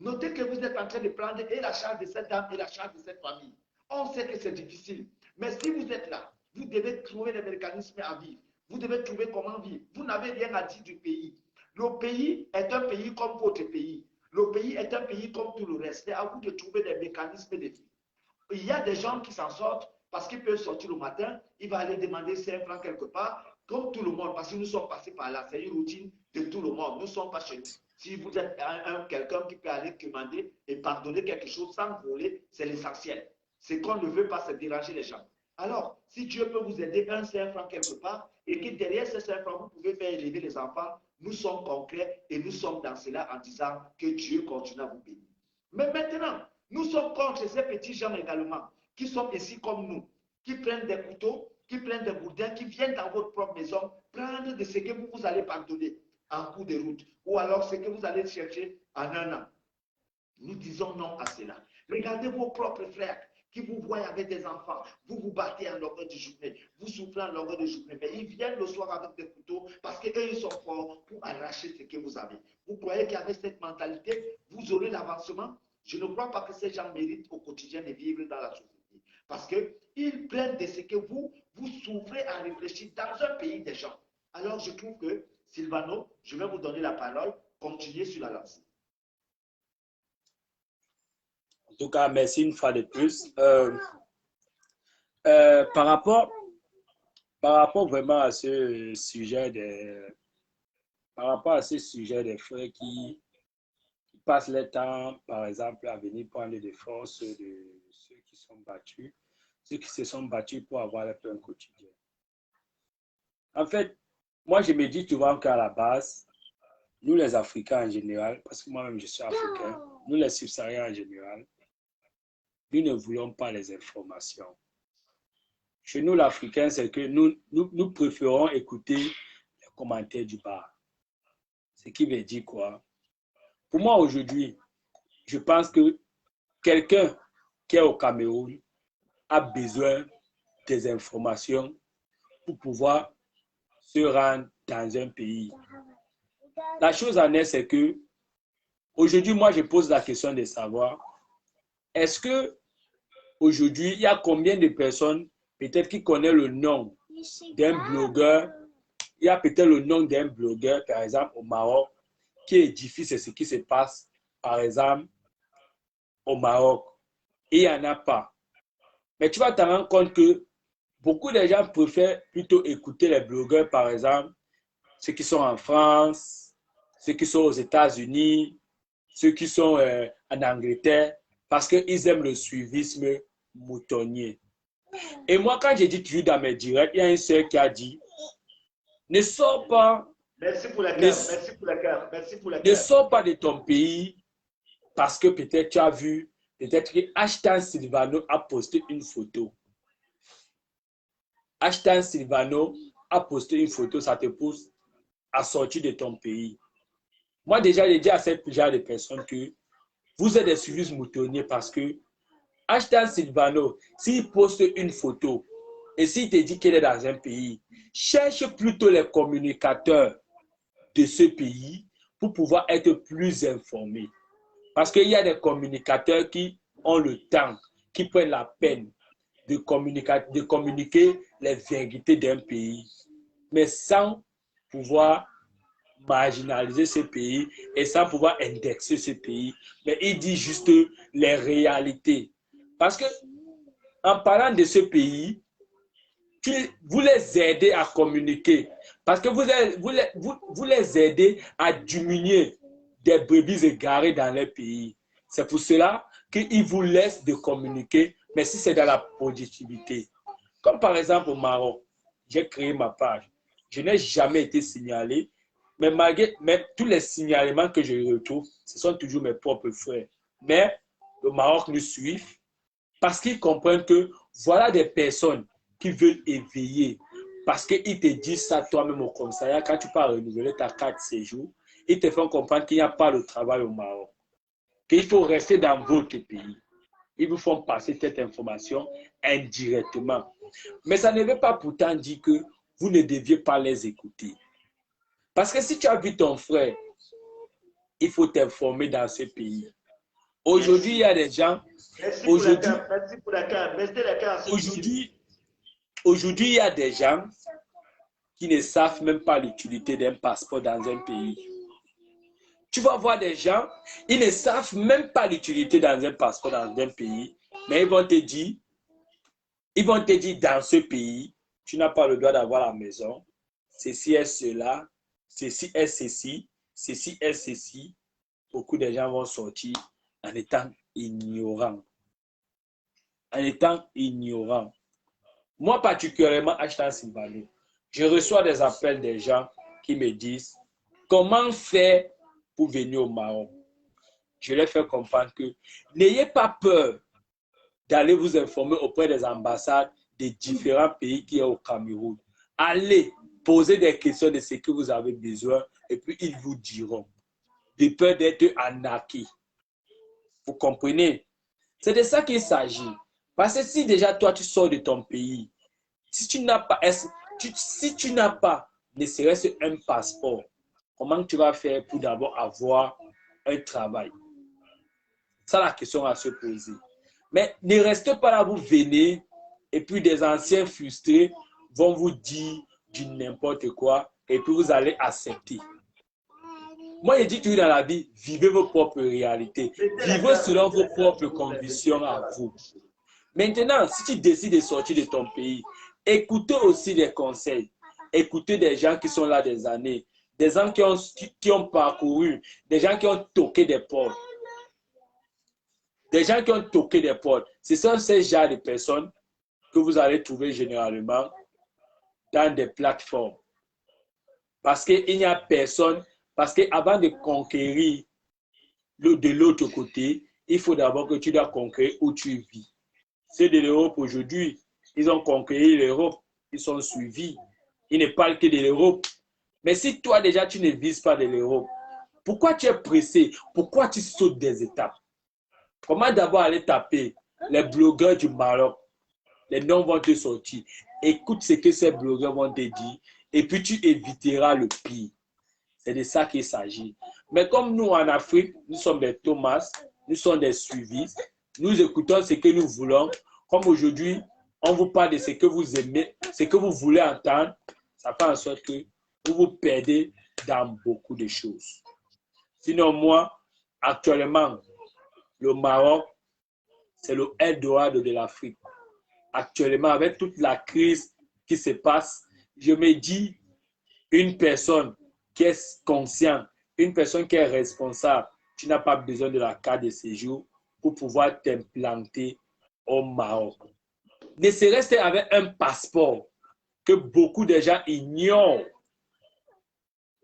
Notez que vous êtes en train de prendre et la charge de cette dame et la charge de cette famille. On sait que c'est difficile, mais si vous êtes là, vous devez trouver les mécanismes à vivre. Vous devez trouver comment vivre. Vous n'avez rien à dire du pays. Le pays est un pays comme votre pays. Le pays est un pays comme tout le reste. C'est à vous de trouver des mécanismes de vie. Il y a des gens qui s'en sortent parce qu'ils peuvent sortir le matin, il va aller demander 5 francs quelque part, comme tout le monde, parce que nous sommes passés par là. C'est une routine de tout le monde. Nous ne sommes pas chez nous. Si vous êtes quelqu'un qui peut aller demander et pardonner quelque chose sans voler, c'est l'essentiel. Ce qu'on ne veut pas, c'est déranger les gens. Alors, si Dieu peut vous aider 5 francs quelque part, et que derrière ces 5 francs, vous pouvez faire élever les enfants, nous sommes concrets et nous sommes dans cela en disant que Dieu continue à vous bénir. Mais maintenant, nous sommes contre ces petits gens également, qui sont ici comme nous, qui prennent des couteaux, qui prennent des bourdins, qui viennent dans votre propre maison, prendre de ce que vous allez pardonner en cours de route, ou alors ce que vous allez chercher en un an. Nous disons non à cela. Regardez vos propres frères qui vous voient avec des enfants, vous vous battez en longueur de journée, vous souffrez en longueur de journée, mais ils viennent le soir avec des couteaux parce qu'eux, ils sont forts pour arracher ce que vous avez. Vous croyez qu'avec cette mentalité, vous aurez l'avancement? Je ne crois pas que ces gens méritent au quotidien de vivre dans la société. Parce qu'ils prennent de ce que vous souffrez à réfléchir dans un pays des gens. Alors je trouve que, Sylvano, je vais vous donner la parole, continuez sur la lancée. En tout cas, merci une fois de plus. Par rapport vraiment à ce sujet des frères qui passent leur temps, par exemple, à venir prendre des forces de ceux qui sont battus, ceux qui se sont battus pour avoir leur pain quotidien. En fait, moi, je me dis souvent qu'à la base, nous les Africains en général, parce que moi-même je suis africain, nous les subsahariens en général, nous ne voulons pas les informations. Chez nous, l'Africain, c'est que nous préférons écouter les commentaires du bas. Ce qui veut dire quoi? Pour moi, aujourd'hui, je pense que quelqu'un qui est au Cameroun a besoin des informations pour pouvoir se rendre dans un pays. La chose en est, c'est que aujourd'hui, moi, je pose la question de savoir, est-ce que aujourd'hui, il y a combien de personnes peut-être qui connaissent le nom d'un blogueur? Il y a peut-être le nom d'un blogueur, par exemple, au Maroc, qui édifie ce qui se passe, par exemple, au Maroc. Et il n'y en a pas. Mais tu vas te rendre compte que beaucoup de gens préfèrent plutôt écouter les blogueurs, par exemple, ceux qui sont en France, ceux qui sont aux États-Unis, ceux qui sont en Angleterre, parce qu'ils aiment le suivisme moutonnier. Et moi, quand j'ai dit toujours dans mes directs, il y a une sœur qui a dit, ne sors pas. Merci pour la cœur, merci pour la cœur, merci pour la cœur. Ne sors pas de ton pays parce que peut-être tu as vu, peut-être que Ashton Silvano a posté une photo. Ashton Silvano a posté une photo, ça te pousse à sortir de ton pays. Moi, déjà, j'ai dit à cette genre de personnes que vous êtes des suivis moutonniers parce que Ashton Silvano, s'il poste une photo et s'il te dit qu'il est dans un pays, cherche plutôt les communicateurs de ce pays pour pouvoir être plus informé. Parce qu'il y a des communicateurs qui ont le temps, qui prennent la peine de communiquer les vérités d'un pays, mais sans pouvoir marginaliser ce pays et sans pouvoir indexer ce pays. Mais il dit juste les réalités. Parce que en parlant de ce pays, vous les aidez à communiquer. Parce que vous les aidez à diminuer des brebis égarées dans les pays. C'est pour cela qu'ils vous laissent de communiquer, mais si c'est dans la positivité. Comme par exemple au Maroc, j'ai créé ma page. Je n'ai jamais été signalé, mais malgré tous les signalements que je retrouve, ce sont toujours mes propres frères. Mais le Maroc nous suit parce qu'ils comprennent que voilà des personnes qui veulent éveiller. Parce qu'ils te disent ça toi-même au commissariat, quand tu pars renouveler ta carte séjour, ils te font comprendre qu'il n'y a pas de travail au Maroc, qu'il faut rester dans votre pays. Ils vous font passer cette information indirectement. Mais ça ne veut pas pourtant dire que vous ne deviez pas les écouter. Parce que si tu as vu ton frère, il faut t'informer dans ce pays. Aujourd'hui, il y a des gens... Aujourd'hui, il y a des gens qui ne savent même pas l'utilité d'un passeport dans un pays. Tu vas voir des gens, ils ne savent même pas l'utilité dans un passeport dans un pays, mais ils vont te dire, dans ce pays, tu n'as pas le droit d'avoir la maison, ceci est cela, ceci est ceci, ceci est ceci. Beaucoup de gens vont sortir en étant ignorants. Moi, particulièrement, Ashton Silvano, je reçois des appels des gens qui me disent comment faire pour venir au Maroc. Je leur fais comprendre que n'ayez pas peur d'aller vous informer auprès des ambassades des différents pays qui sont au Cameroun. Allez poser des questions de ce que vous avez besoin et puis ils vous diront. De peur d'être arnaqué. Vous comprenez? C'est de ça qu'il s'agit. Parce que si déjà toi tu sors de ton pays, si tu n'as pas ne serait-ce un passeport, comment tu vas faire pour d'abord avoir un travail? C'est la question à se poser. Mais ne restez pas là, vous venez et puis des anciens frustrés vont vous dire du n'importe quoi et puis vous allez accepter. Moi, je dis toujours dans la vie, vivez vos propres réalités. Vivez selon vos propres convictions à vous. Maintenant, si tu décides de sortir de ton pays, écoutez aussi des conseils. Écoutez des gens qui sont là des années. Des gens qui ont parcouru. Des gens qui ont toqué des portes. Des gens qui ont toqué des portes. Ce sont ces genres de personnes que vous allez trouver généralement dans des plateformes. Parce qu'il n'y a personne. Parce qu'avant de conquérir de l'autre côté, il faut d'abord que tu dois conquérir où tu vis. Ceux de l'Europe aujourd'hui, ils ont conquéri l'Europe, ils sont suivis. Ils ne parlent que de l'Europe. Mais si toi déjà tu ne vises pas de l'Europe, pourquoi tu es pressé? Pourquoi tu sautes des étapes? Comment d'abord aller taper les blogueurs du Maroc? Les noms vont te sortir. Écoute ce que ces blogueurs vont te dire et puis tu éviteras le pire. C'est de ça qu'il s'agit. Mais comme nous, en Afrique, nous sommes des Thomas, nous sommes des suivis, nous écoutons ce que nous voulons. Comme aujourd'hui, on vous parle de ce que vous aimez, ce que vous voulez entendre, ça fait en sorte que vous vous perdez dans beaucoup de choses. Sinon, moi, actuellement, le Maroc, c'est le Eldorado de l'Afrique. Actuellement, avec toute la crise qui se passe, je me dis, une personne qui est conscient, une personne qui est responsable, tu n'as pas besoin de la carte de séjour pour pouvoir t'implanter au Maroc. Ne serait-ce qu'avec un passeport que beaucoup de gens ignorent,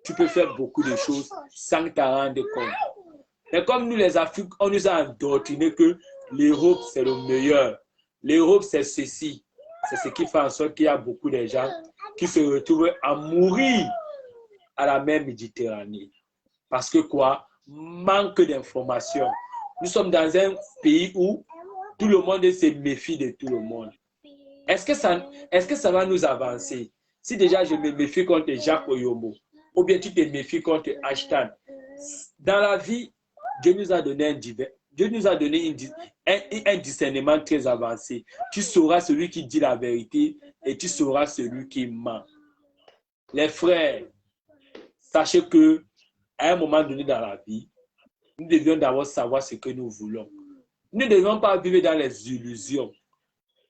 tu peux faire beaucoup de choses sans t'en rendre compte. Mais comme nous, les Africains, on nous a endoctrinés que l'Europe, c'est le meilleur. L'Europe, c'est ceci. C'est ce qui fait en sorte qu'il y a beaucoup de gens qui se retrouvent à mourir à la mer Méditerranée. Parce que quoi? Manque d'informations. Nous sommes dans un pays où tout le monde se méfie de tout le monde. Est-ce que ça va nous avancer? Si déjà je me méfie contre Jacques Oyomo, ou bien tu te méfies contre Ashton, dans la vie, Dieu nous a donné un discernement très avancé. Tu sauras celui qui dit la vérité et tu sauras celui qui ment. Les frères, sachez que à un moment donné dans la vie, nous devions d'abord savoir ce que nous voulons. Nous ne devons pas vivre dans les illusions.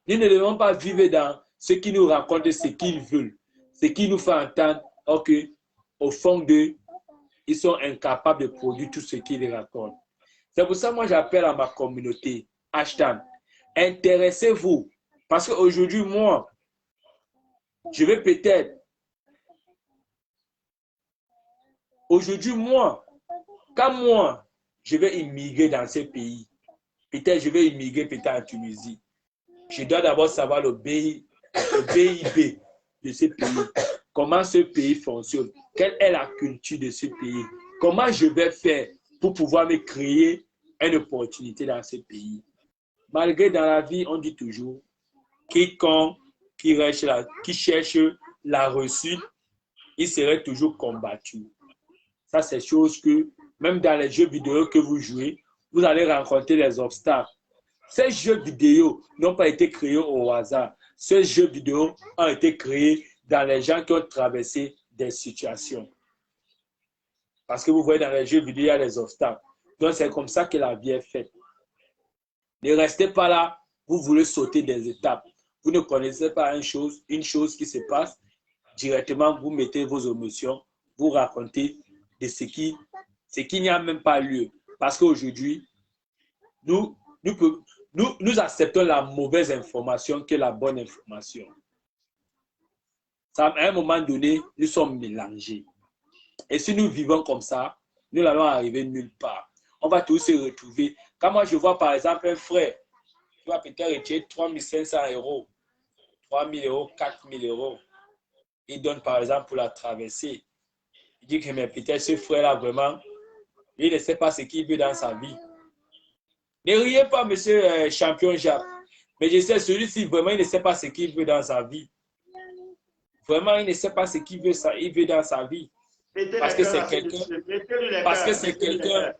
Nous ne devons pas vivre dans ce qui nous racontent ce qu'ils veulent, ce qui nous fait entendre qu'au fond d'eux, ils sont incapables de produire tout ce qu'ils racontent. C'est pour ça que moi j'appelle à ma communauté, Ashton, intéressez-vous. Parce qu'aujourd'hui, moi, je vais peut-être, quand moi, je vais immigrer dans ce pays, peut-être je vais immigrer peut-être en Tunisie, je dois d'abord savoir le BIB de ce pays. Comment ce pays fonctionne? Quelle est la culture de ce pays? Comment je vais faire pour pouvoir me créer une opportunité dans ce pays? Malgré dans la vie, on dit toujours, quiconque qui cherche la réussite, il serait toujours combattu. Ça, c'est chose que, même dans les jeux vidéo que vous jouez, vous allez rencontrer les obstacles. Ces jeux vidéo n'ont pas été créés au hasard. Ces jeux vidéo ont été créés dans les gens qui ont traversé des situations. Parce que vous voyez, dans les jeux vidéo, il y a des obstacles. Donc, c'est comme ça que la vie est faite. Ne restez pas là, vous voulez sauter des étapes. Vous ne connaissez pas une chose qui se passe. Directement, vous mettez vos émotions, vous racontez de ce qui n'y a même pas lieu. Parce qu'aujourd'hui, nous acceptons la mauvaise information que la bonne information. Ça, à un moment donné, nous sommes mélangés. Et si nous vivons comme ça, nous n'allons arriver nulle part. On va tous se retrouver. Quand moi je vois par exemple un frère qui va peut-être retirer 3 500 €, 3 000 €, 4 000 €, il donne par exemple pour la traversée. Il dit que mais peut-être ce frère-là vraiment, il ne sait pas ce qu'il veut dans sa vie. Ne riez pas, monsieur champion Jacques. Mais je sais, celui-ci, vraiment, il ne sait pas ce qu'il veut dans sa vie. Vraiment, il ne sait pas ce qu'il veut dans sa vie. Parce que c'est quelqu'un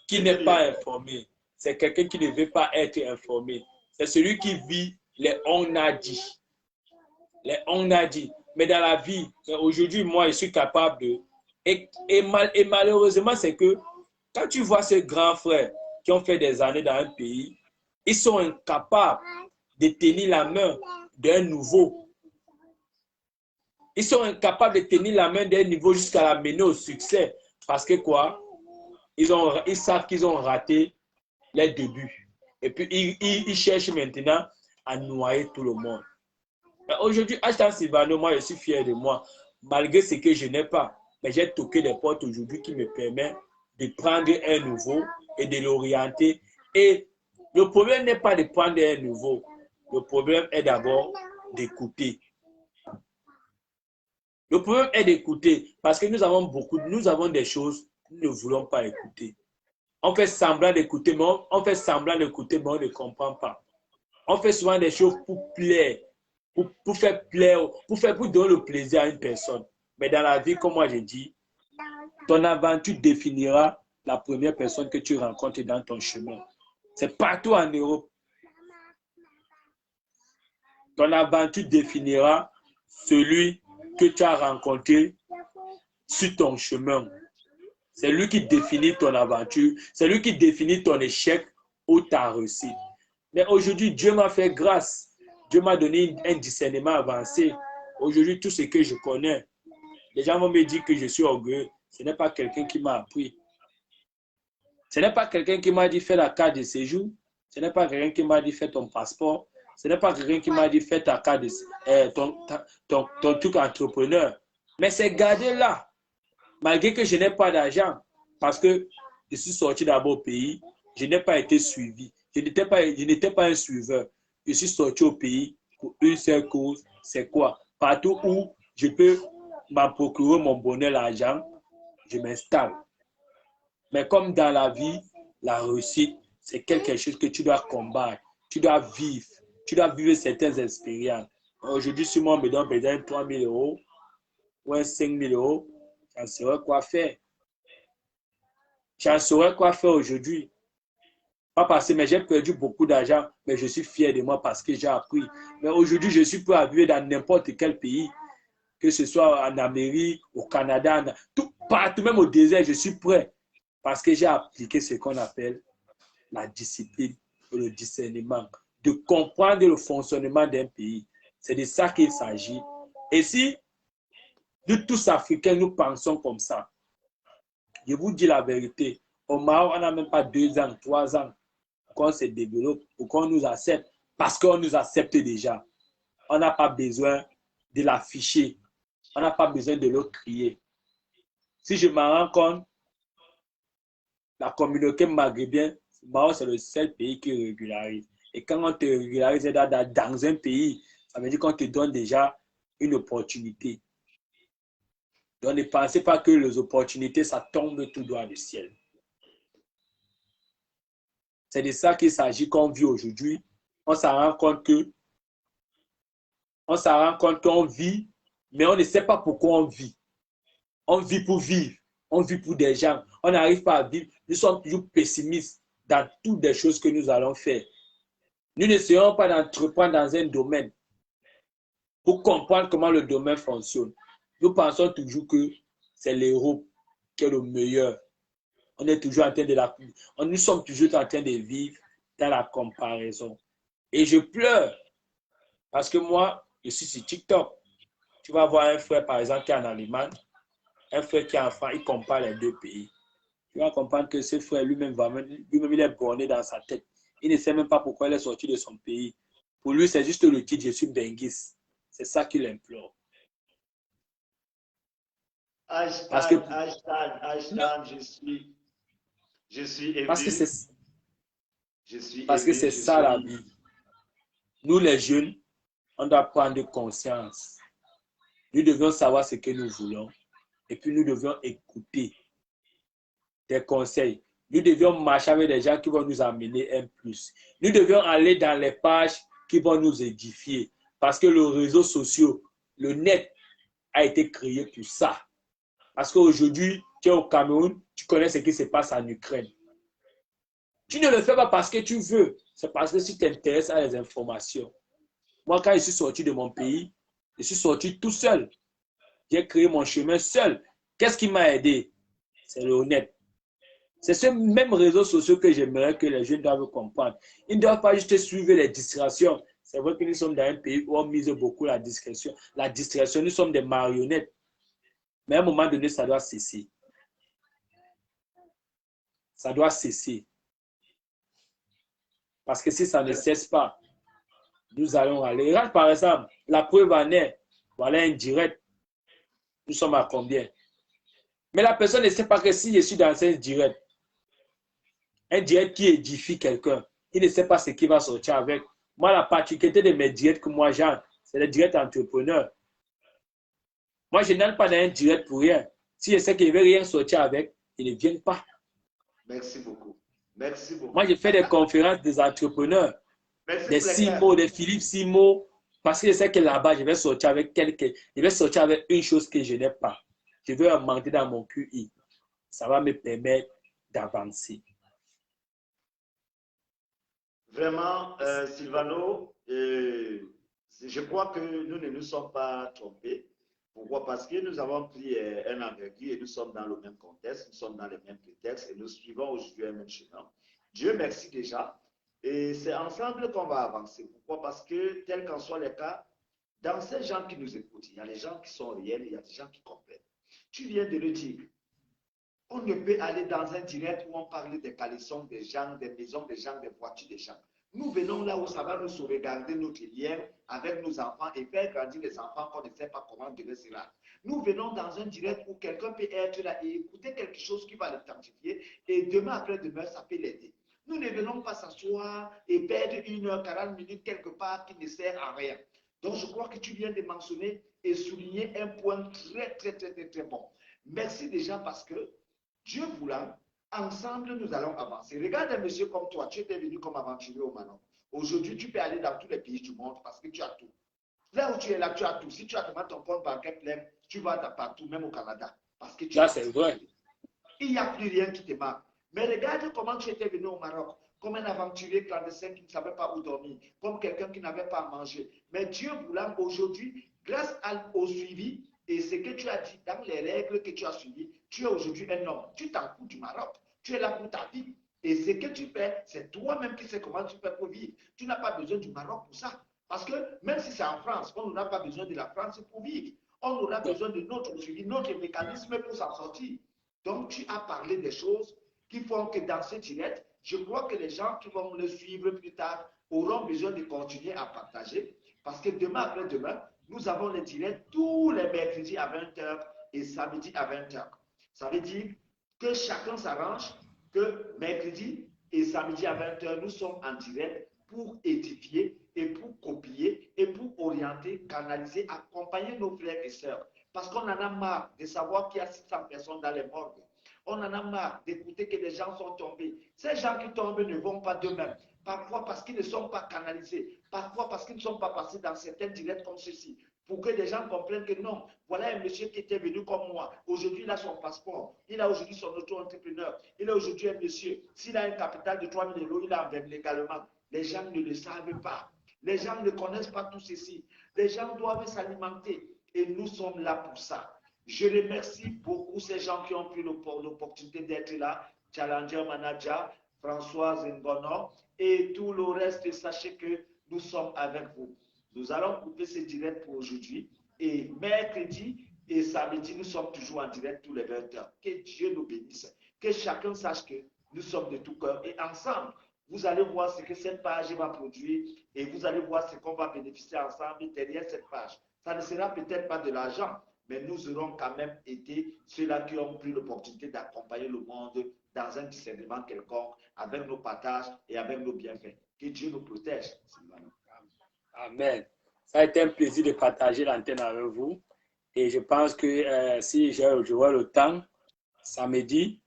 qui n'est pas informé. C'est quelqu'un qui ne veut pas être informé. C'est celui qui vit les on a dit. Les on a dit. Mais dans la vie, aujourd'hui, moi, je suis capable de... Et malheureusement, c'est que quand tu vois ces grands frères qui ont fait des années dans un pays, ils sont incapables de tenir la main d'un nouveau. Ils sont incapables de tenir la main d'un nouveau jusqu'à la mener au succès. Parce que quoi? Ils savent qu'ils ont raté les débuts. Et puis, ils cherchent maintenant à noyer tout le monde. Aujourd'hui, Ashton Sylvano, moi, je suis fier de moi. Malgré ce que je n'ai pas, mais j'ai toqué des portes aujourd'hui qui me permettent de prendre un nouveau et de l'orienter. Et le problème n'est pas de prendre un nouveau. Le problème est d'abord d'écouter. Le problème est d'écouter parce que nous avons des choses que nous ne voulons pas écouter. On fait semblant d'écouter, mais on ne comprend pas. On fait souvent des choses pour plaire, pour faire plaire, pour donner le plaisir à une personne. Mais dans la vie, comme moi j'ai dit, ton aventure définira la première personne que tu rencontres dans ton chemin. C'est partout en Europe. Ton aventure définira celui que tu as rencontré sur ton chemin. C'est lui qui définit ton aventure. C'est lui qui définit ton échec ou ta réussite. Mais aujourd'hui, Dieu m'a fait grâce. Dieu m'a donné un discernement avancé. Aujourd'hui, tout ce que je connais, les gens vont me dire que je suis orgueilleux. Ce n'est pas quelqu'un qui m'a appris. Ce n'est pas quelqu'un qui m'a dit fais la carte de séjour. Ce n'est pas quelqu'un qui m'a dit fais ton passeport. Ce n'est pas quelqu'un qui m'a dit fais ta carte de, ton truc entrepreneur. Mais c'est gardé là. Malgré que je n'ai pas d'argent. Parce que je suis sorti d'abord au pays, je n'ai pas été suivi. Je n'étais pas un suiveur. Je suis sorti au pays pour une seule cause, c'est quoi? Partout où je peux m'en procurer mon bonheur, l'argent, je m'installe. Mais comme dans la vie, la réussite, c'est quelque chose que tu dois combattre, tu dois vivre certaines expériences. Aujourd'hui, si moi on me donne besoin de 3 000 euros ou 5 000 euros, j'en saurais quoi faire. J'en saurais quoi faire aujourd'hui. Pas parce que j'ai perdu beaucoup d'argent, mais je suis fier de moi parce que j'ai appris. Mais aujourd'hui, je suis prêt à vivre dans n'importe quel pays, que ce soit en Amérique, au Canada, tout, partout, même au désert, je suis prêt parce que j'ai appliqué ce qu'on appelle la discipline et le discernement, de comprendre le fonctionnement d'un pays. C'est de ça qu'il s'agit. Et si nous tous Africains, nous pensons comme ça, je vous dis la vérité, au Maroc, on n'a même pas 2 ans, 3 ans qu'on se développe ou qu'on nous accepte parce qu'on nous accepte déjà. On n'a pas besoin de l'afficher. On n'a pas besoin de le crier. Si je m'en rends compte, la communauté maghrébienne, Maroc, c'est le seul pays qui régularise. Et quand on te régularise dans un pays, ça veut dire qu'on te donne déjà une opportunité. Donc ne pensez pas que les opportunités, ça tombe tout droit du ciel. C'est de ça qu'il s'agit qu'on vit aujourd'hui. On s'en rend compte qu'on vit, mais on ne sait pas pourquoi on vit. On vit pour vivre. On vit pour des gens. On n'arrive pas à vivre. Nous sommes toujours pessimistes dans toutes les choses que nous allons faire. Nous n'essayons pas d'entreprendre dans un domaine pour comprendre comment le domaine fonctionne. Nous pensons toujours que c'est l'Europe qui est le meilleur. On est toujours en train nous sommes toujours en train de vivre dans la comparaison. Et je pleure parce que moi, je suis sur TikTok. Tu vas voir un frère, par exemple, qui est en Allemagne, un frère qui est en France, il compare les 2 pays. Tu vas comprendre que ce frère lui-même, il est borné dans sa tête. Il ne sait même pas pourquoi il est sorti de son pays. Pour lui, c'est juste le titre, je suis Benguis. C'est ça qu'il implore. Einstein, je suis ému. Parce que c'est ça la vie. Nous, les jeunes, on doit prendre conscience. Nous devons savoir ce que nous voulons. Et puis, nous devons écouter des conseils. Nous devions marcher avec des gens qui vont nous amener un plus. Nous devions aller dans les pages qui vont nous édifier. Parce que le réseau social, le net, a été créé pour ça. Parce qu'aujourd'hui, tu es au Cameroun, tu connais ce qui se passe en Ukraine. Tu ne le fais pas parce que tu veux. C'est parce que tu t'intéresses à les informations. Moi, quand je suis sorti de mon pays, je suis sorti tout seul. J'ai créé mon chemin seul. Qu'est-ce qui m'a aidé? C'est le net. C'est ce même réseau social que j'aimerais que les jeunes doivent comprendre. Ils ne doivent pas juste suivre les distractions. C'est vrai que nous sommes dans un pays où on mise beaucoup la discrétion. La distraction, nous sommes des marionnettes. Mais à un moment donné, ça doit cesser. Ça doit cesser. Parce que si ça ne cesse pas, nous allons aller. Regarde par exemple, la preuve en est, voilà un direct. Nous sommes à combien? Mais la personne ne sait pas que si je suis dans un direct qui édifie quelqu'un, il ne sait pas ce qui va sortir avec. Moi, la particularité de mes directs que moi j'ai, c'est le direct entrepreneur. Moi, je n'aime pas dans un direct pour rien. Si je sais qu'il ne veut rien sortir avec, il ne vient pas. Merci beaucoup. Merci beaucoup. Moi, je fais des conférences des entrepreneurs, des Simo, des Philippe Simo, parce que je sais que là-bas, je vais sortir avec une chose que je n'ai pas. Je veux augmenter dans mon QI. Ça va me permettre d'avancer. Vraiment, Sylvano, je crois que nous ne nous sommes pas trompés. Pourquoi? Parce que nous avons pris un envergure et nous sommes dans le même contexte, nous sommes dans les mêmes prétextes et nous suivons aujourd'hui un même chemin. Dieu merci déjà. Et c'est ensemble qu'on va avancer. Pourquoi? Parce que, tel qu'en soit le cas, dans ces gens qui nous écoutent, il y a les gens qui sont réels, il y a des gens qui comprennent. Tu viens de le dire. On ne peut aller dans un direct où on parle des caleçons des gens, des maisons des gens, des voitures des gens. Nous venons là où ça va nous sauvegarder notre lien avec nos enfants et faire grandir les enfants qu'on ne sait pas comment devenir cela. Nous venons dans un direct où quelqu'un peut être là et écouter quelque chose qui va l'identifier et demain après-demain, ça peut l'aider. Nous ne venons pas s'asseoir et perdre 1 h 40 quelque part qui ne sert à rien. Donc, je crois que tu viens de mentionner et souligner un point très bon. Merci déjà parce que Dieu voulant, ensemble, nous allons avancer. Regarde un monsieur comme toi, tu étais venu comme aventurier au Manon. Aujourd'hui, tu peux aller dans tous les pays du monde parce que tu as tout. Là où tu es là, tu as tout. Si tu as demandé ton compte bancaire plein, tu vas partout, même au Canada. Parce que tu Là, c'est vrai. Il n'y a plus rien qui te manque. Mais regarde comment tu étais venu au Maroc, comme un aventurier clandestin qui ne savait pas où dormir, comme quelqu'un qui n'avait pas à manger. Mais Dieu voulant, aujourd'hui, grâce au suivi et ce que tu as dit dans les règles que tu as suivies, tu es aujourd'hui un homme. Tu t'en fous du Maroc. Tu es là pour ta vie. Et ce que tu fais, c'est toi-même qui sais comment tu fais pour vivre. Tu n'as pas besoin du Maroc pour ça. Parce que même si c'est en France, on n'a pas besoin de la France pour vivre. On aura besoin de notre suivi, notre mécanisme pour s'en sortir. Donc, tu as parlé des choses qui font que dans ce direct, je crois que les gens qui vont le suivre plus tard auront besoin de continuer à partager parce que demain après-demain, nous avons les directs tous les mercredis à 20 h et samedi à 20 h. Ça veut dire que chacun s'arrange que mercredi et samedi à 20 h, nous sommes en direct pour édifier et pour copier et pour orienter, canaliser, accompagner nos frères et sœurs. Parce qu'on en a marre de savoir qu'il y a 600 personnes dans les morgues. On en a marre d'écouter que des gens sont tombés. Ces gens qui tombent ne vont pas d'eux-mêmes. Parfois parce qu'ils ne sont pas canalisés. Parfois parce qu'ils ne sont pas passés dans certains directs comme ceci. Pour que les gens comprennent que non, voilà un monsieur qui était venu comme moi. Aujourd'hui, il a son passeport. Il a aujourd'hui son auto-entrepreneur. Il est aujourd'hui un monsieur. S'il a un capital de 3 000 €, il a légalement. Les gens ne le savent pas. Les gens ne connaissent pas tout ceci. Les gens doivent s'alimenter. Et nous sommes là pour ça. Je remercie beaucoup ces gens qui ont pris l'opportunité d'être là. Challenger Manager, Françoise Ngono et tout le reste. Sachez que nous sommes avec vous. Nous allons couper ce direct pour aujourd'hui. Et mercredi et samedi, nous sommes toujours en direct tous les 20 h. Que Dieu nous bénisse. Que chacun sache que nous sommes de tout cœur. Et ensemble, vous allez voir ce que cette page va produire et vous allez voir ce qu'on va bénéficier ensemble derrière cette page. Ça ne sera peut-être pas de l'argent, mais nous aurons quand même été ceux-là qui ont pris l'opportunité d'accompagner le monde dans un discernement quelconque avec nos partages et avec nos bienfaits. Que Dieu nous protège. Amen. Ça a été un plaisir de partager l'antenne avec vous. Et je pense que si j'aurai le temps, samedi,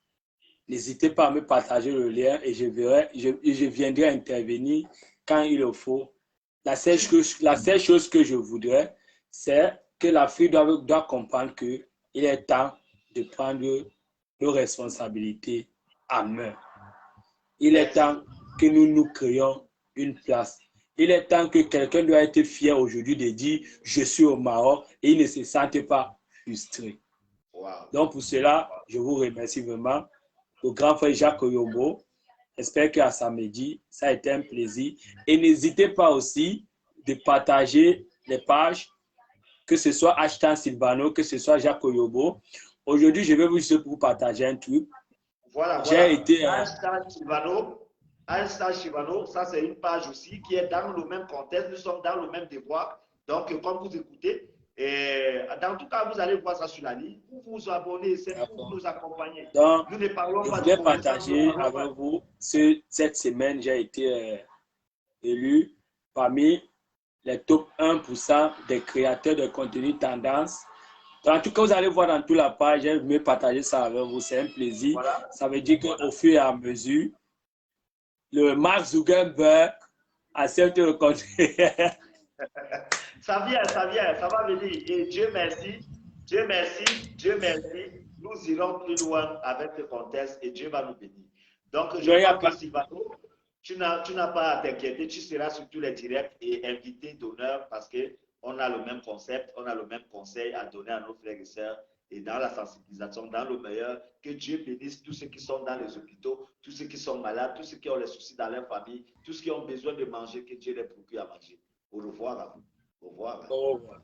n'hésitez pas à me partager le lien et je viendrai intervenir quand il le faut. La seule chose que je voudrais, c'est que l'Afrique doit comprendre qu'il est temps de prendre nos responsabilités en main. Il est temps que nous créions une place. Il est temps que quelqu'un doit être fier aujourd'hui de dire « Je suis au Maroc » et il ne se sente pas frustré. Wow. Donc pour cela, je vous remercie vraiment. Au grand frère Jacques Oyombo, j'espère qu'à samedi, ça a été un plaisir. Et n'hésitez pas aussi de partager les pages, que ce soit Ashtan Silvano, que ce soit Jacques Oyombo. Aujourd'hui, je vais vous partager un truc. Voilà. J'ai été Ashtan Silvano, ça c'est une page aussi qui est dans le même contexte, nous sommes dans le même devoir. Donc, comme vous écoutez, dans tout cas, vous allez voir ça sur la ligne. Vous vous abonnez, c'est pour nous accompagner. Donc, nous ne parlons pas je vais partager avec vous. Cette semaine, j'ai été élu parmi les top 1% des créateurs de contenu tendance. En tout cas, vous allez voir dans toute la page, je vais partager ça avec vous. C'est un plaisir. Voilà. Ça veut dire qu'au fur et à mesure, le Mark Zuckerberg accepte le contenu. Ça vient, ça va venir. Et Dieu merci, nous irons plus loin avec le contexte et Dieu va nous bénir. Donc, je crois que Silvano, tu n'as pas à t'inquiéter, tu seras sur tous les directs et invité d'honneur parce qu'on a le même concept, on a le même conseil à donner à nos frères et sœurs et dans la sensibilisation, dans le meilleur, que Dieu bénisse tous ceux qui sont dans les hôpitaux, tous ceux qui sont malades, tous ceux qui ont les soucis dans leur famille, tous ceux qui ont besoin de manger, que Dieu les procure à manger. Au revoir à vous. Au revoir. Au revoir.